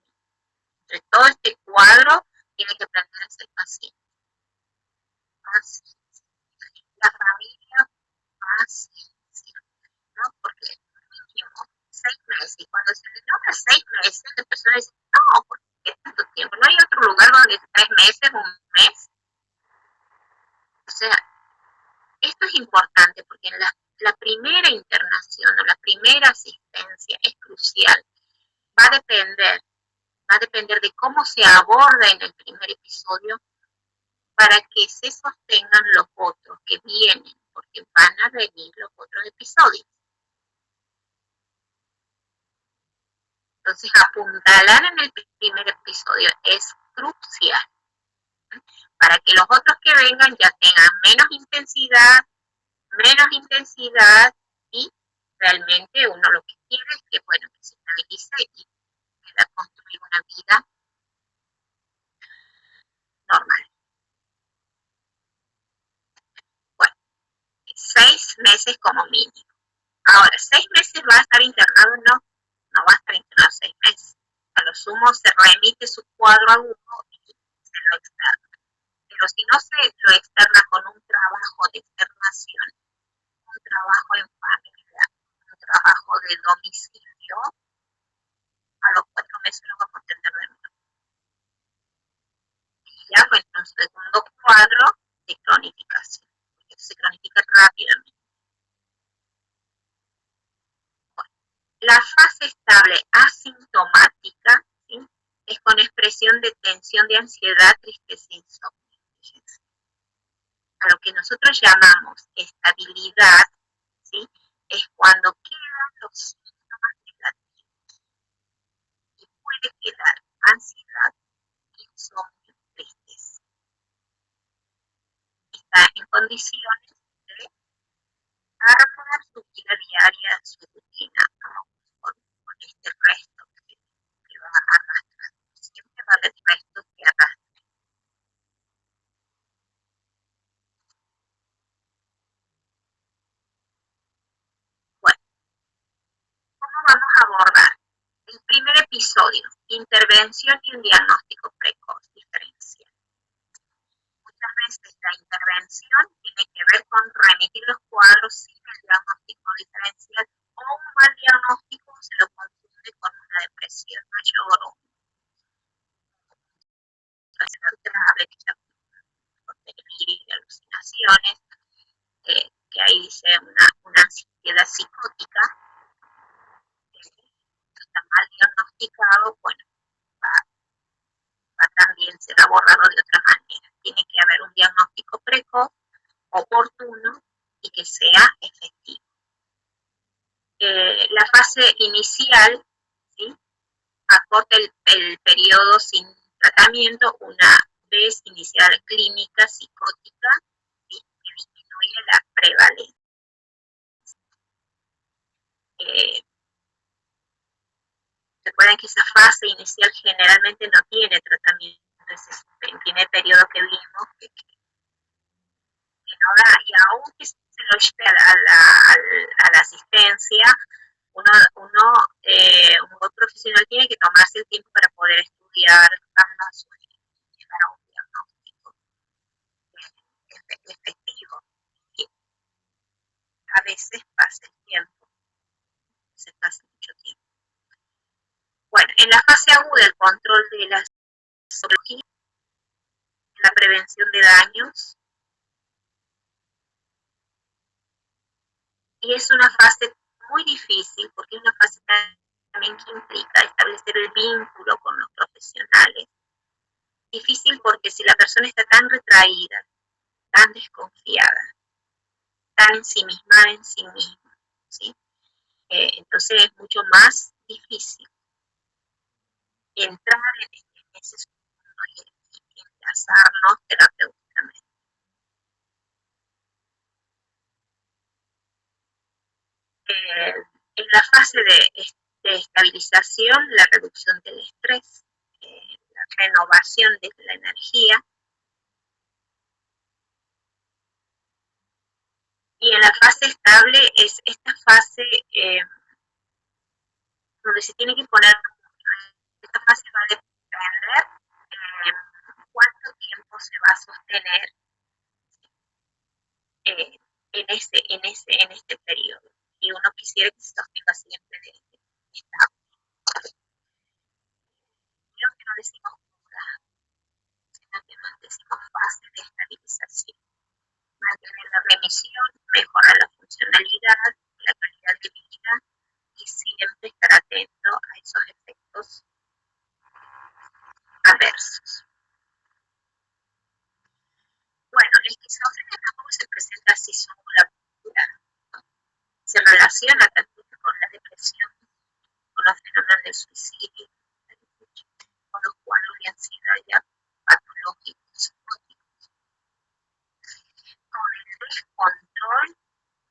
Entre todo este cuadro tiene que aprender a ser paciente. Paciencia. La familia, paciencia, ¿no? Porque mínimo 6 meses, y cuando se le nombra 6 meses, la persona dice, no, ¿por qué tanto tiempo? ¿No hay otro lugar donde 3 meses, un mes? O sea, esto es importante porque en la primera internación o la primera asistencia es crucial. Va a depender de cómo se aborda en el primer episodio para que se sostengan los otros que vienen, porque van a venir los otros episodios. Entonces, apuntalar en el primer episodio es crucial para que los otros que vengan ya tengan menos intensidad y realmente uno lo que quiere es que, bueno, que se estabilice y pueda construir una vida normal. Bueno, 6 meses como mínimo. Ahora, 6 meses va a estar internado, no va a estar internado 6 meses. A lo sumo se remite su cuadro agudo y se lo externa. Pero si no se lo externa con un trabajo de externación, un trabajo en familia, un trabajo de domicilio, a los 4 meses lo vamos a tener de nuevo. Y ya pues un segundo cuadro de cronificación, porque se cronifica rápidamente. La fase estable asintomática, ¿sí?, es con expresión de tensión, de ansiedad, tristeza e insomnio. A lo que nosotros llamamos estabilidad, ¿sí?, es cuando quedan los síntomas negativos y puede quedar ansiedad, insomnio, tristeza. Está en condiciones de armar su vida diaria, su rutina, ¿no?, con este resto que va arrastrando. Siempre va a haber restos que arrastran. Bueno, ¿cómo vamos a abordar? El primer episodio, intervención y un diagnóstico precoz diferencial. Muchas veces la intervención tiene que ver con remitir los cuadros sin el diagnóstico diferencial, o un mal diagnóstico se lo confunde con una depresión mayor o y alucinaciones, que ahí dice una ansiedad psicótica, está mal diagnosticado, bueno, va también ser abordado de otra manera. Tiene que haber un diagnóstico precoz, oportuno y que sea efectivo. La fase inicial, ¿sí?, acorta el periodo sin tratamiento una vez iniciada clínica psicótica, ¿sí?, que disminuye la prevalencia. Recuerden que esa fase inicial generalmente no tiene tratamiento, entonces en el primer periodo que vimos que no da, y aunque se lo lleve a la asistencia, un buen profesional tiene que tomarse el tiempo para poder estudiar casos y llegar a un diagnóstico efectivo. Y a veces pasa el tiempo, se pasa mucho tiempo. Bueno, en la fase aguda, el control de la psicología, la prevención de daños, y es una fase muy difícil porque es una fase también que implica establecer el vínculo con los profesionales. Difícil porque si la persona está tan retraída, tan desconfiada, tan ensimismada en sí misma, ¿sí?, entonces es mucho más difícil entrar en ese mundo y enlazarnos terapéuticamente. En la fase de estabilización, la reducción del estrés, la renovación de la energía, y en la fase estable es esta fase donde se tiene que poner, esta fase va a depender cuánto tiempo se va a sostener en este periodo, y uno quisiera que se sostenga siempre de estable. Creo que no decimos cura, sino que nos decimos fase de estabilización. Mantener la remisión, mejorar la funcionalidad, la calidad de vida y siempre estar atento a esos efectos adversos. Bueno, la esquizofrenia tampoco se presenta así sola, se relaciona también con la depresión, con los fenómenos de del suicidio, con los cuadros de ansiedad ya patológicos, con el descontrol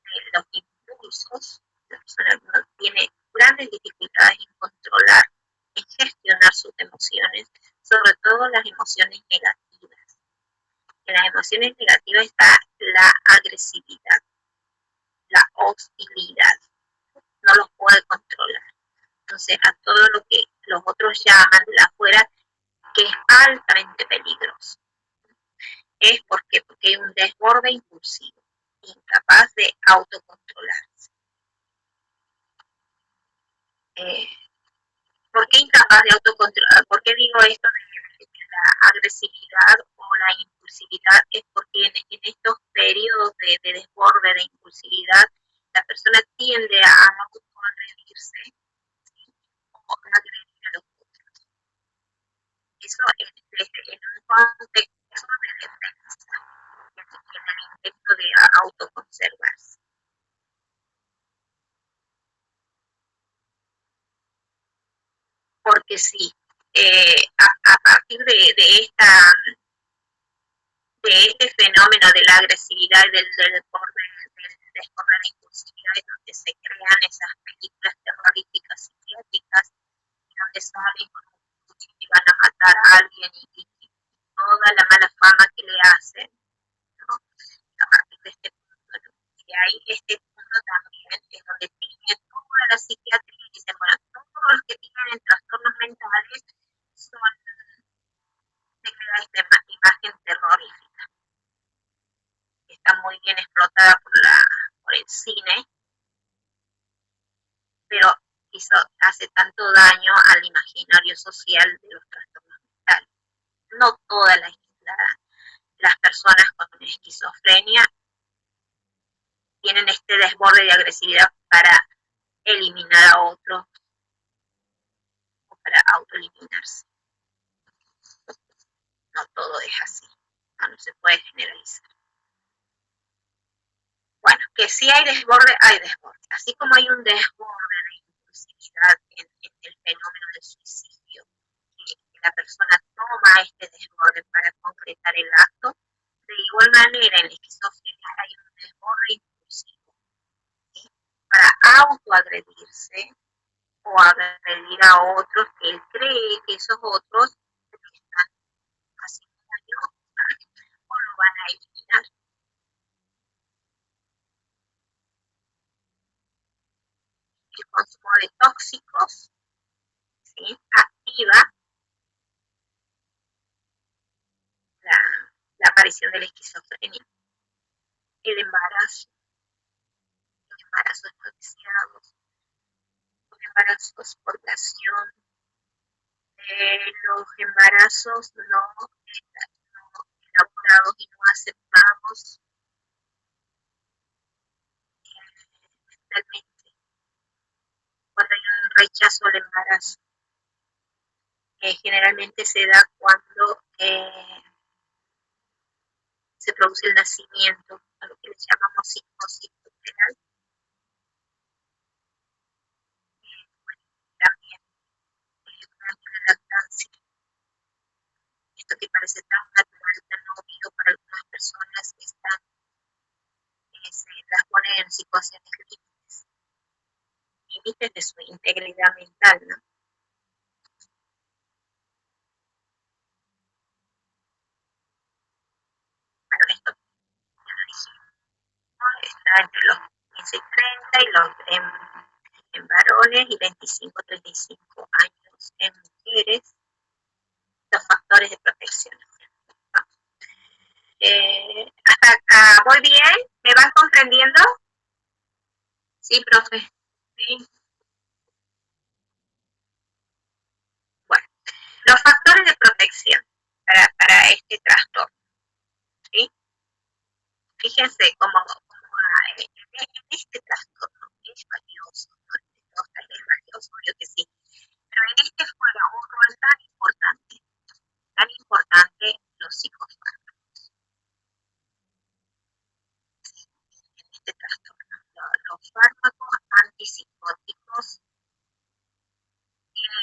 de los impulsos. La persona no tiene grandes dificultades en controlar, en gestionar sus emociones, sobre todo las emociones negativas. En las emociones negativas está la agresividad, la hostilidad, no los puede controlar. Entonces, a todo lo que los otros llaman de afuera, que es altamente peligroso, es porque hay un desborde impulsivo, incapaz de autocontrolarse. ¿Por qué incapaz de autocontrolar? ¿Por qué digo esto de la agresividad o la impulsividad? Es porque en estos periodos de desborde, de impulsividad, la persona tiende a autoagredirse, ¿sí? O agredir a los otros. Eso en un contexto de defensa, en el intento de autoconservarse. Porque sí, a partir de este fenómeno de la agresividad y del desborde de impulsividad, es donde se crean esas películas terroríficas psiquiátricas, donde salen con un cuchillo y van a matar a alguien y toda la mala fama que le hacen, ¿no? A partir de este punto, ¿no? Y ahí este punto también es donde tiene toda la psiquiatría y dicen, bueno, todos los que tienen trastornos mentales son, se crea esta imagen terrorífica, que está muy bien explotada por el cine, pero hace tanto daño al imaginario social de los trastornos mentales. No todas las personas con esquizofrenia tienen este desborde de agresividad para eliminar a otros o para autoeliminarse. No todo es así, no se puede generalizar. Bueno, que sí hay desborde, hay desborde. Así como hay un desborde de impulsividad en el fenómeno del suicidio, que la persona toma este desborde para concretar el acto, de igual manera en la esquizofrenia hay un desborde impulsivo, ¿sí? Para autoagredirse o agredir a otros que él cree que esos otros le están haciendo daño o lo van a eliminar. El consumo de tóxicos, ¿sí? Activa la aparición de la esquizofrenia. El embarazo, los embarazos no deseados, los embarazos por pasión, los embarazos no elaborados y no aceptados mentalmente, cuando hay un rechazo al embarazo. Generalmente se da cuando se produce el nacimiento, a lo que le llamamos psicosis puberal. También durante la lactancia. Esto que parece tan natural, tan obvio para algunas personas que están, se las ponen en situaciones límites de su integridad mental, ¿no? Bueno, esto ya lo dijimos, ¿no? Está entre los 15 y 30 y los en varones y 25-35 años en mujeres, los factores de protección. ¿Hasta acá voy bien? ¿Me van comprendiendo? Sí, profe. Sí. Bueno, los factores de protección para este trastorno, ¿sí? Fíjense cómo en este trastorno es valioso, ¿no? Es valioso, obvio que sí, pero en este fuera un rol tan importante los psicofármacos en este trastorno. Los fármacos antipsicóticos tienen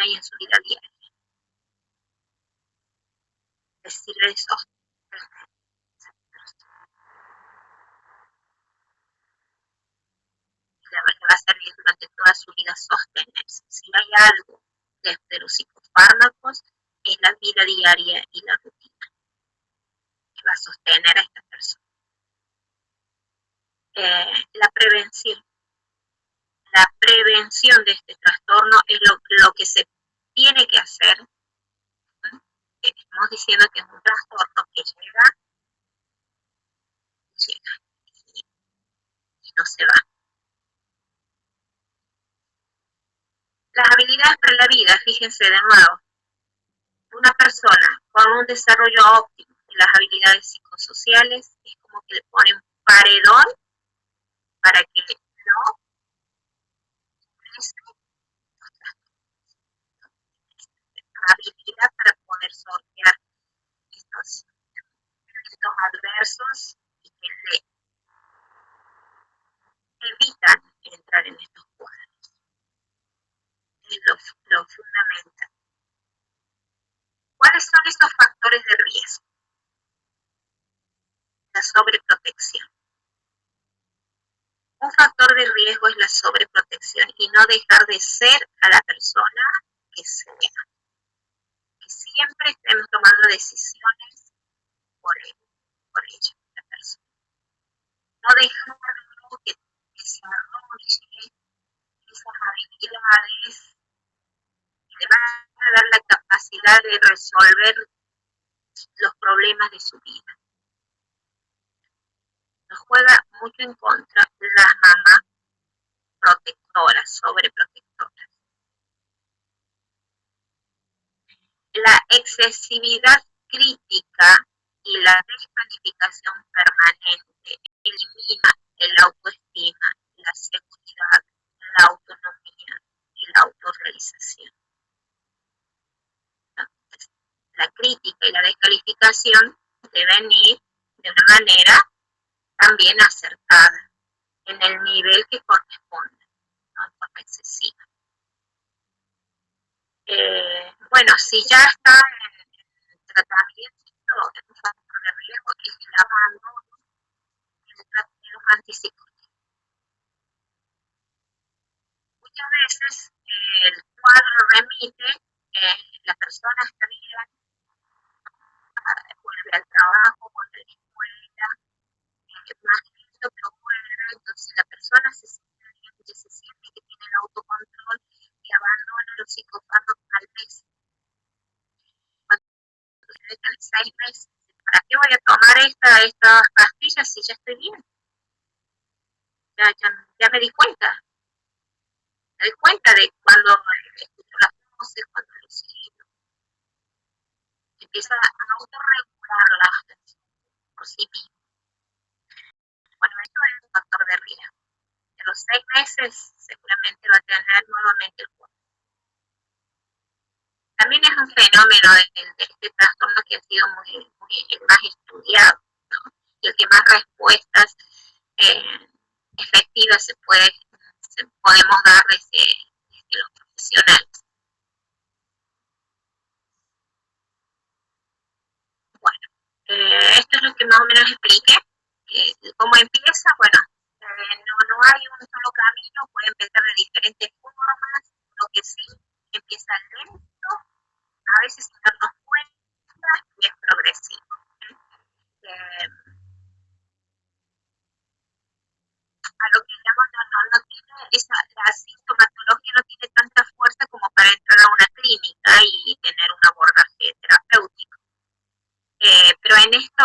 rutina y en su vida diaria. Es decir, eso le va a servir durante toda su vida sostenerse. Si hay algo desde los psicofármacos, es la vida diaria y la rutina que va a sostener a esta persona. La prevención. La prevención de este trastorno es lo que se tiene que hacer. Estamos diciendo que es un trastorno que llega y no se va. Las habilidades para la vida, fíjense de nuevo, una persona con un desarrollo óptimo de las habilidades psicosociales es como que le ponen paredón para que no habilidad para poder sortear estos adversos y que le evitan entrar en estos cuadros. Es lo fundamental. ¿Cuáles son esos factores de riesgo? La sobreprotección. Un factor de riesgo es la sobreprotección y no dejar de ser a la persona que sea. Que siempre estemos tomando decisiones por ella, la persona. No dejar que desarrolle esas habilidades que le van a dar la capacidad de resolver los problemas de su vida. Nos juega mucho en contra las mamás protectoras, sobreprotectoras. La excesividad crítica y la descalificación permanente elimina el autoestima, la seguridad, la autonomía y la autorrealización. Entonces, la crítica y la descalificación deben ir de una manera también acertada, en el nivel que corresponde, no en forma excesiva. Bueno, si ya está en tratamiento, es un factor de riesgo que es el abandono de los antipsicóticos. Muchas veces el cuadro remite, la persona está bien, vuelve al trabajo, vuelve a la escuela, más lindo que vuelve, entonces la persona se siente bien, se siente que tiene el autocontrol y abandona los psicofármacos al mes. Cuando se dejan 6 meses, ¿para qué voy a tomar estas pastillas si ya estoy bien? Ya me di cuenta. Me doy cuenta de cuando escucho las voces, cuando lo siento. Empieza a autorregularlas por sí mismo. Bueno, esto es un factor de riesgo. A los 6 meses seguramente va a tener nuevamente el cuerpo. También es un fenómeno de este trastorno que ha sido el más estudiado, ¿no? Y el que más respuestas efectivas podemos dar desde los profesionales. Bueno, esto es lo que más o menos expliqué. ¿Cómo empieza? Bueno, no hay un solo camino, puede empezar de diferentes formas, lo que sí, empieza lento, a veces sin darnos cuenta y es progresivo. A lo que llamo no tiene la sintomatología no tiene tanta fuerza como para entrar a una clínica y tener un abordaje terapéutico. Pero en esto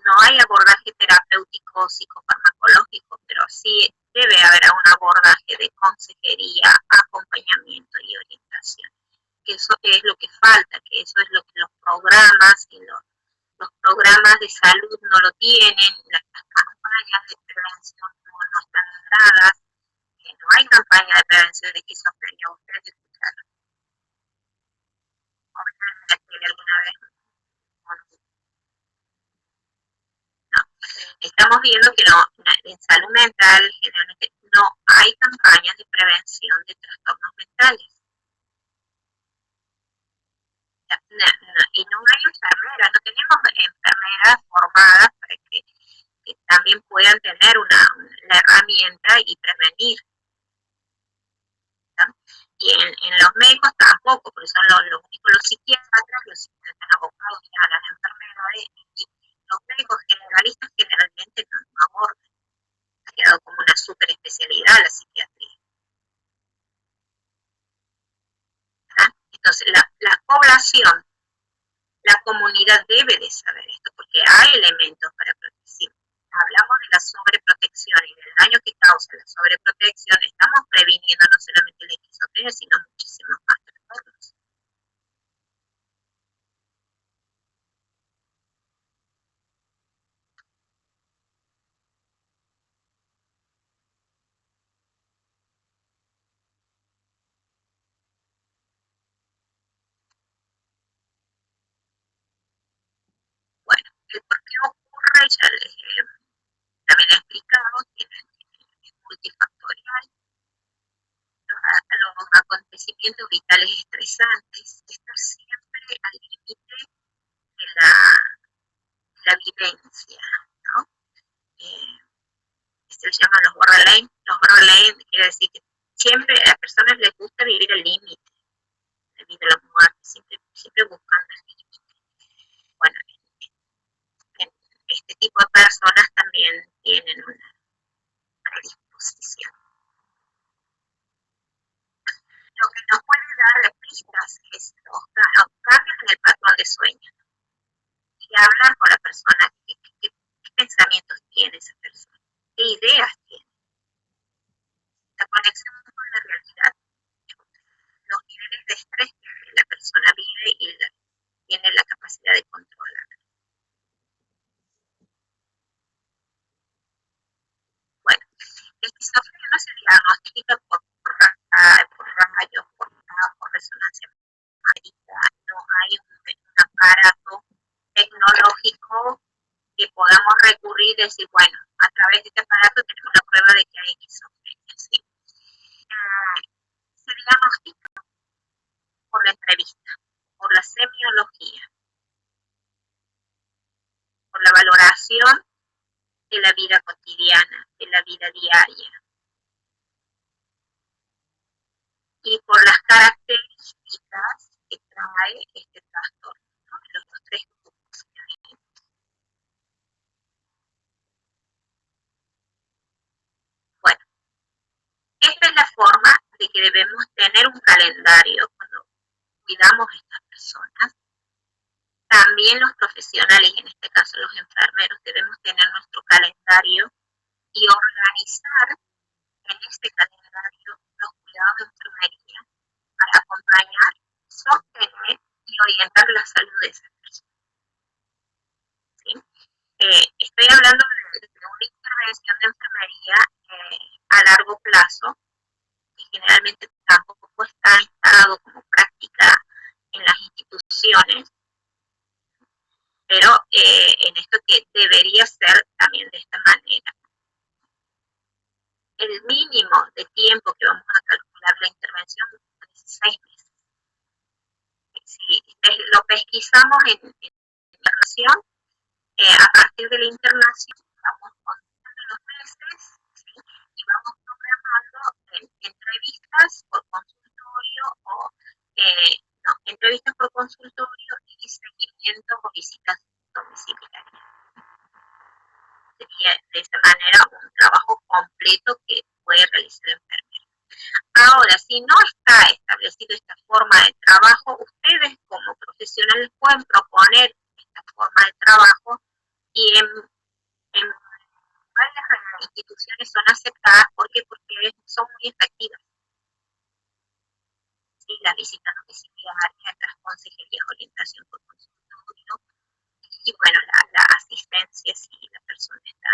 no hay abordaje terapéutico psicofarmacológico, pero sí debe haber un abordaje de consejería, acompañamiento y orientación. Que eso es lo que falta, que eso es lo que los programas y los programas de salud no lo tienen, las campañas de prevención no están dadas, no hay campaña de prevención de esquizofrenia, ustedes escucharon. Obviamente alguna vez. Estamos viendo que en salud mental generalmente no hay campañas de prevención de trastornos mentales. y no hay enfermeras, no tenemos enfermeras formadas para que también puedan tener la herramienta y prevenir. ¿No? Y en los médicos tampoco, porque son los únicos los psiquiatras están abocados a las enfermedades, y los médicos generalistas generalmente no abordan. Ha quedado como una super especialidad la psiquiatría. ¿Verdad? Entonces la población, la comunidad debe de saber esto, porque hay elementos para protección. Hablamos de la sobreprotección y del daño que causa la sobreprotección, estamos previniendo no solamente la esquizofrenia, sino muchísimos más trastornos. Bueno, el por qué ocurre, ya les también he explicado, es multifactorial. Los acontecimientos vitales estresantes, estar siempre al límite de la vivencia, ¿no? Se llaman los borderline. Los borderline quiere decir que siempre a las personas les gusta vivir el límite, la vida de la muerte, siempre buscando el límite. Bueno, en este tipo de personas también tienen una predisposición. Lo que nos puede dar pistas es los cambios en el patrón de sueño. Y hablar con la persona, qué pensamientos tiene esa persona, qué ideas tiene. La conexión con la realidad, los niveles de estrés que la persona vive y tiene la capacidad de controlar. Bueno, la esquizofrenia no se diagnostica por rayos, por resonancia magnética, no hay un aparato tecnológico que podamos recurrir y decir, bueno, a través de este aparato tenemos la prueba de que hay esquizofrenia. ¿Sí? Se diagnostica por la entrevista, por la semiología, por la valoración de la vida cotidiana, de la vida diaria, y por las características que trae este trastorno, ¿no? Los tres grupos. Bueno, esta es la forma de que debemos tener un calendario cuando cuidamos a estas personas. También los profesionales, en este caso los enfermeros, debemos tener nuestro calendario y organizar en este calendario los cuidados de enfermería para acompañar, sostener y orientar la salud de esas personas. ¿Sí? Estoy hablando de una intervención de enfermería a largo plazo, que generalmente tampoco está instalado como práctica en las instituciones, pero en esto que debería ser también de esta manera. El mínimo de tiempo que vamos a calcular la intervención es 6 meses. Si lo pesquisamos en internación, a partir de la internación vamos contando los meses, ¿sí? Y vamos programando entrevistas por consultorio o entrevistas por consultorio y seguimiento o visitas domiciliarias. Sería de esa manera un trabajo completo que puede realizar el enfermero. Ahora, si no está establecido esta forma de trabajo, ustedes como profesionales pueden proponer esta forma de trabajo y en varias instituciones son aceptadas. ¿Por qué? Porque son muy efectivas. ¿Sí? La visita domiciliaria, las consejerías de orientación por consultorio y bueno, la asistencia si la persona está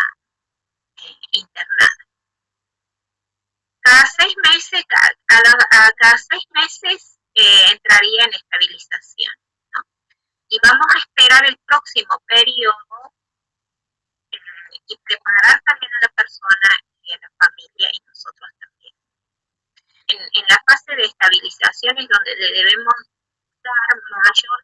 internada. Cada 6 meses, cada 6 meses entraría en estabilización, ¿no? Y vamos a esperar el próximo periodo y preparar también a la persona y a la familia y nosotros también. En la fase de estabilización es donde le debemos dar mayor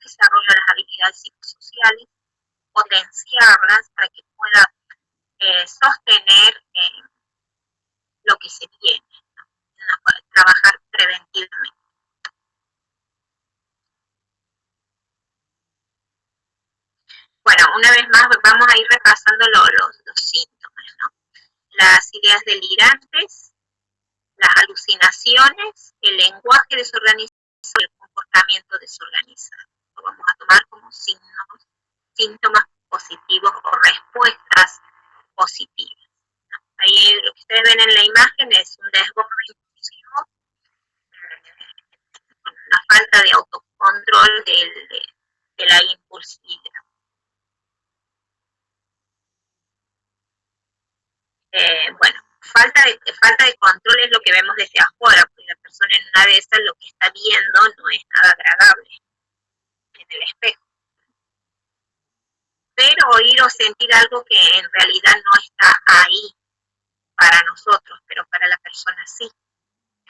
ideas delirantes, las alucinaciones, el lenguaje desorganizado y el comportamiento desorganizado. Lo vamos a tomar como síntomas positivos o respuestas positivas. Ahí lo que ustedes ven en la imagen es un desborde impulsivo, una falta de autocontrol de la impulsividad. Bueno, falta de control es lo que vemos desde afuera, porque la persona en una de esas lo que está viendo no es nada agradable en el espejo. Pero oír o sentir algo que en realidad no está ahí para nosotros, pero para la persona sí.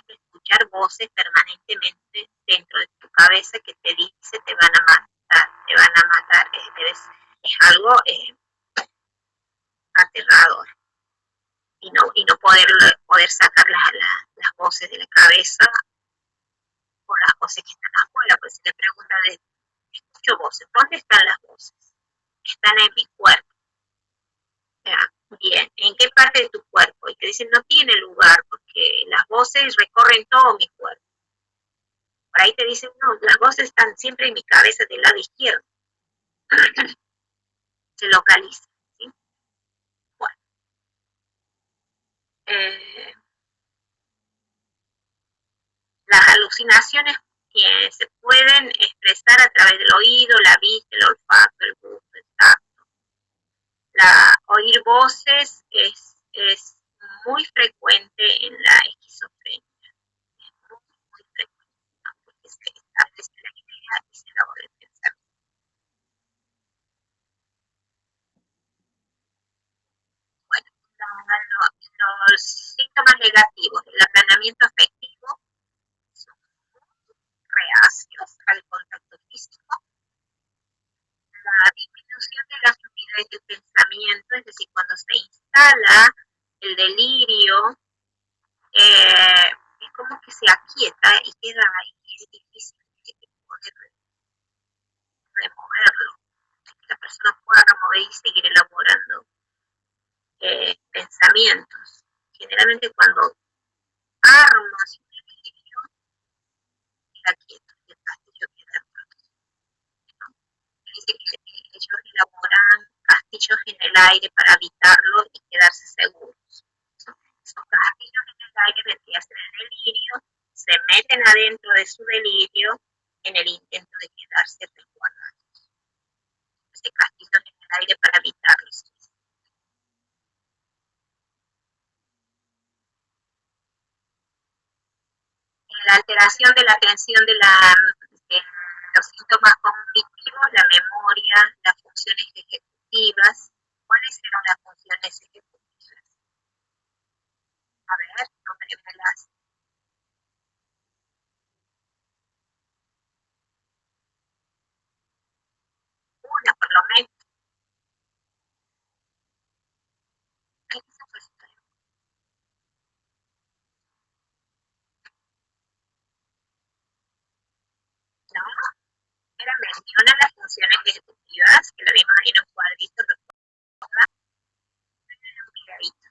Escuchar voces permanentemente dentro de tu cabeza que te dice te van a matar, es algo aterrador. Y no poder sacar las voces de la cabeza o las voces que están afuera, pues si le preguntan, escucho voces, ¿dónde están las voces? Están en mi cuerpo. Ya, bien, ¿en qué parte de tu cuerpo? Y te dicen, no tiene lugar, porque las voces recorren todo mi cuerpo. Por ahí te dicen, no, las voces están siempre en mi cabeza del lado izquierdo. Se localiza, ¿sí? Bueno. Las alucinaciones que se pueden expresar a través del oído, la vista, el olfato, el gusto, el tacto. Oír voces es muy frecuente en la esquizofrenia. Es muy frecuente, ¿no? Porque se establece la idea y se elabora el pensamiento. Bueno, los síntomas negativos del aplanamiento afectivo son reacios al contacto físico, la disminución de la fluidez del pensamiento, es decir, cuando se instala el delirio, es como que se aquieta y queda ahí, es difícil poder removerlo, que la persona pueda remover y seguir elaborando pensamientos. Generalmente cuando armas un delirio, queda quieto, y el castillo queda roto, ¿no? Dice que ellos elaboran castillos en el aire para evitarlo y quedarse seguros. Esos castillos en el aire vendrían a ser el delirio, se meten adentro de su delirio en el intento de quedarse resguardados. Ese castillo en el aire para evitarlos. La alteración de la atención de los síntomas cognitivos, la memoria, las funciones ejecutivas. ¿Cuáles eran las funciones ejecutivas? A ver, nómbremelas. Una por lo menos. No, menciona las funciones ejecutivas, que la vimos ahí en un cuadrito, recuerda, un videíto.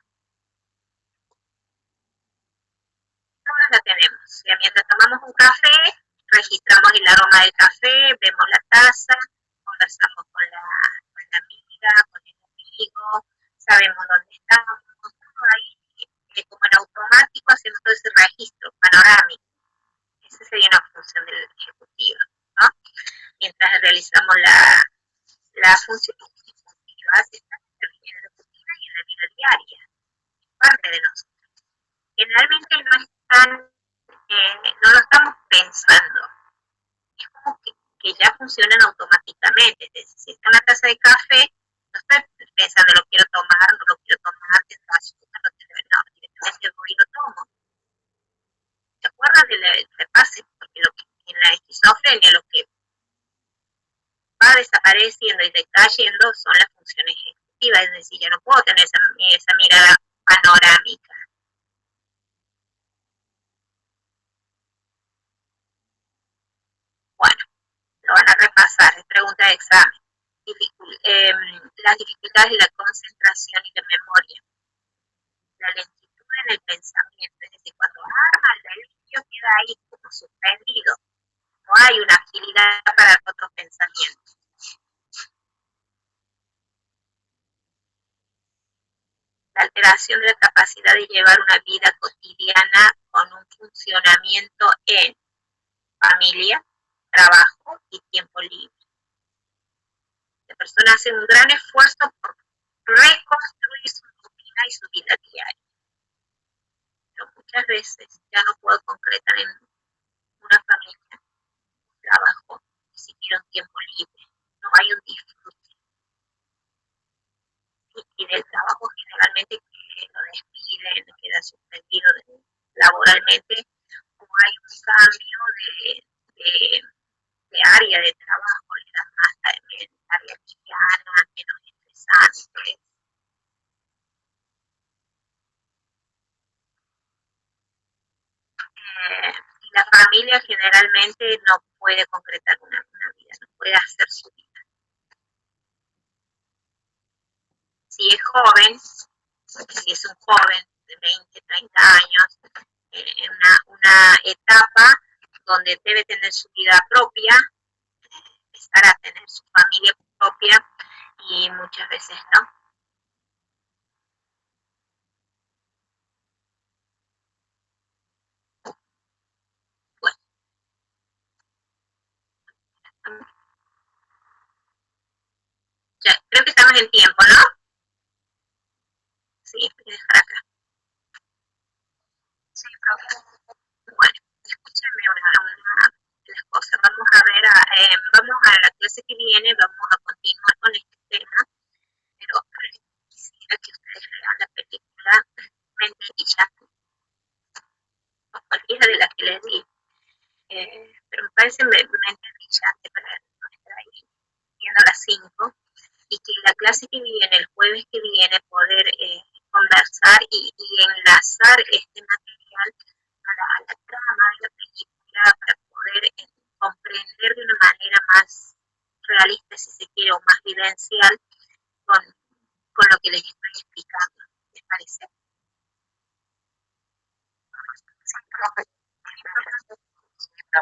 Todas la tenemos. Ya mientras tomamos un café, registramos el aroma del café, vemos la taza, conversamos con la amiga, con el amigo, sabemos dónde estamos, todo ahí como en automático hacemos todo ese registro panorámico. Esa sería una función del ejecutivo, ¿no? Mientras realizamos la función ejecutiva, está en la rutina y en la vida diaria, es parte de nosotros. Generalmente no lo estamos pensando, es como que ya funcionan automáticamente. Entonces, si está en la taza de café, no estoy pensando lo quiero tomar, no lo quiero tomar, tendrá azúcar, no, directamente voy y lo tomo. ¿Se acuerdan del repase? Porque en la esquizofrenia lo que va desapareciendo y decayendo son las funciones ejecutivas, es decir, ya no puedo tener esa mirada panorámica. Bueno, lo van a repasar, es pregunta de examen. Las dificultades de la concentración y la memoria, la lentitud el pensamiento, es decir, cuando arma el delirio queda ahí como suspendido, no hay una agilidad para otros pensamientos. La alteración de la capacidad de llevar una vida cotidiana con un funcionamiento en familia, trabajo y tiempo libre. La persona hace un gran esfuerzo por reconstruir su rutina y su vida diaria, pero muchas veces ya no puede concretar en una familia, un trabajo, ni siquiera un tiempo libre, no hay un disfrute. Y del trabajo generalmente que lo despiden, queda suspendido laboralmente, o hay un cambio de área de trabajo, le dan más área liviana, menos estresante. Y la familia generalmente no puede concretar una vida, no puede hacer su vida. Si es joven, si es un joven de 20, 30 años, en una etapa donde debe tener su vida propia, empezar a tener su familia propia, y muchas veces no. Bueno, ya, creo que estamos en tiempo, ¿no? Sí, voy a dejar acá. Sí, profe. Bueno, escúchame una de las cosas. Vamos a la clase que viene, vamos a continuar con este tema, pero quisiera que ustedes vean la película Mente Brillante, o cualquiera de las que les di. Pero me parece Mente Brillante para no estar ahí viendo a las 5, y que la clase que viene, el jueves que viene, poder conversar y enlazar este material a la trama de la película para poder comprender de una manera más realista, si se quiere, o más vivencial con lo que les estoy explicando. ¿Les parece?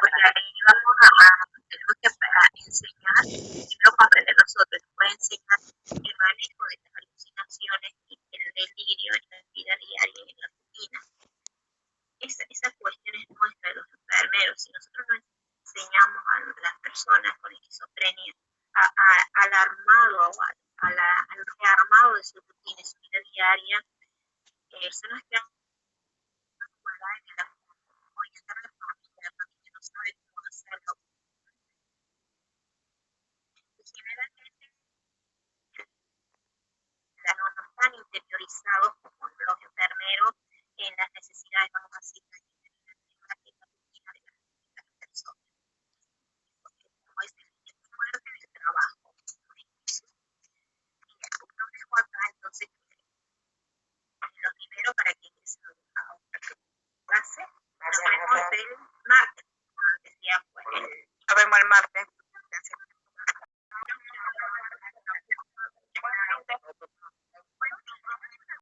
Porque ahí tenemos que enseñar, y no comprender nosotros, puede enseñar el manejo de las alucinaciones y el delirio en la vida diaria y en la rutina. Esa cuestión es nuestra de los enfermeros. Si nosotros no enseñamos a las personas con esquizofrenia al armado o al rearmado de su rutina y su vida diaria, personas que han enfermedades de la orientar a la familia no sabe cómo hacerlo. Y generalmente no están interiorizados como los enfermeros en las necesidades más básicas de la rutina de las personas. Porque como es el fuerte del trabajo, los dejo acá, entonces los libero para que empiecen a otra clase. Nos vemos el martes, como decía, pues. Nos vemos el martes.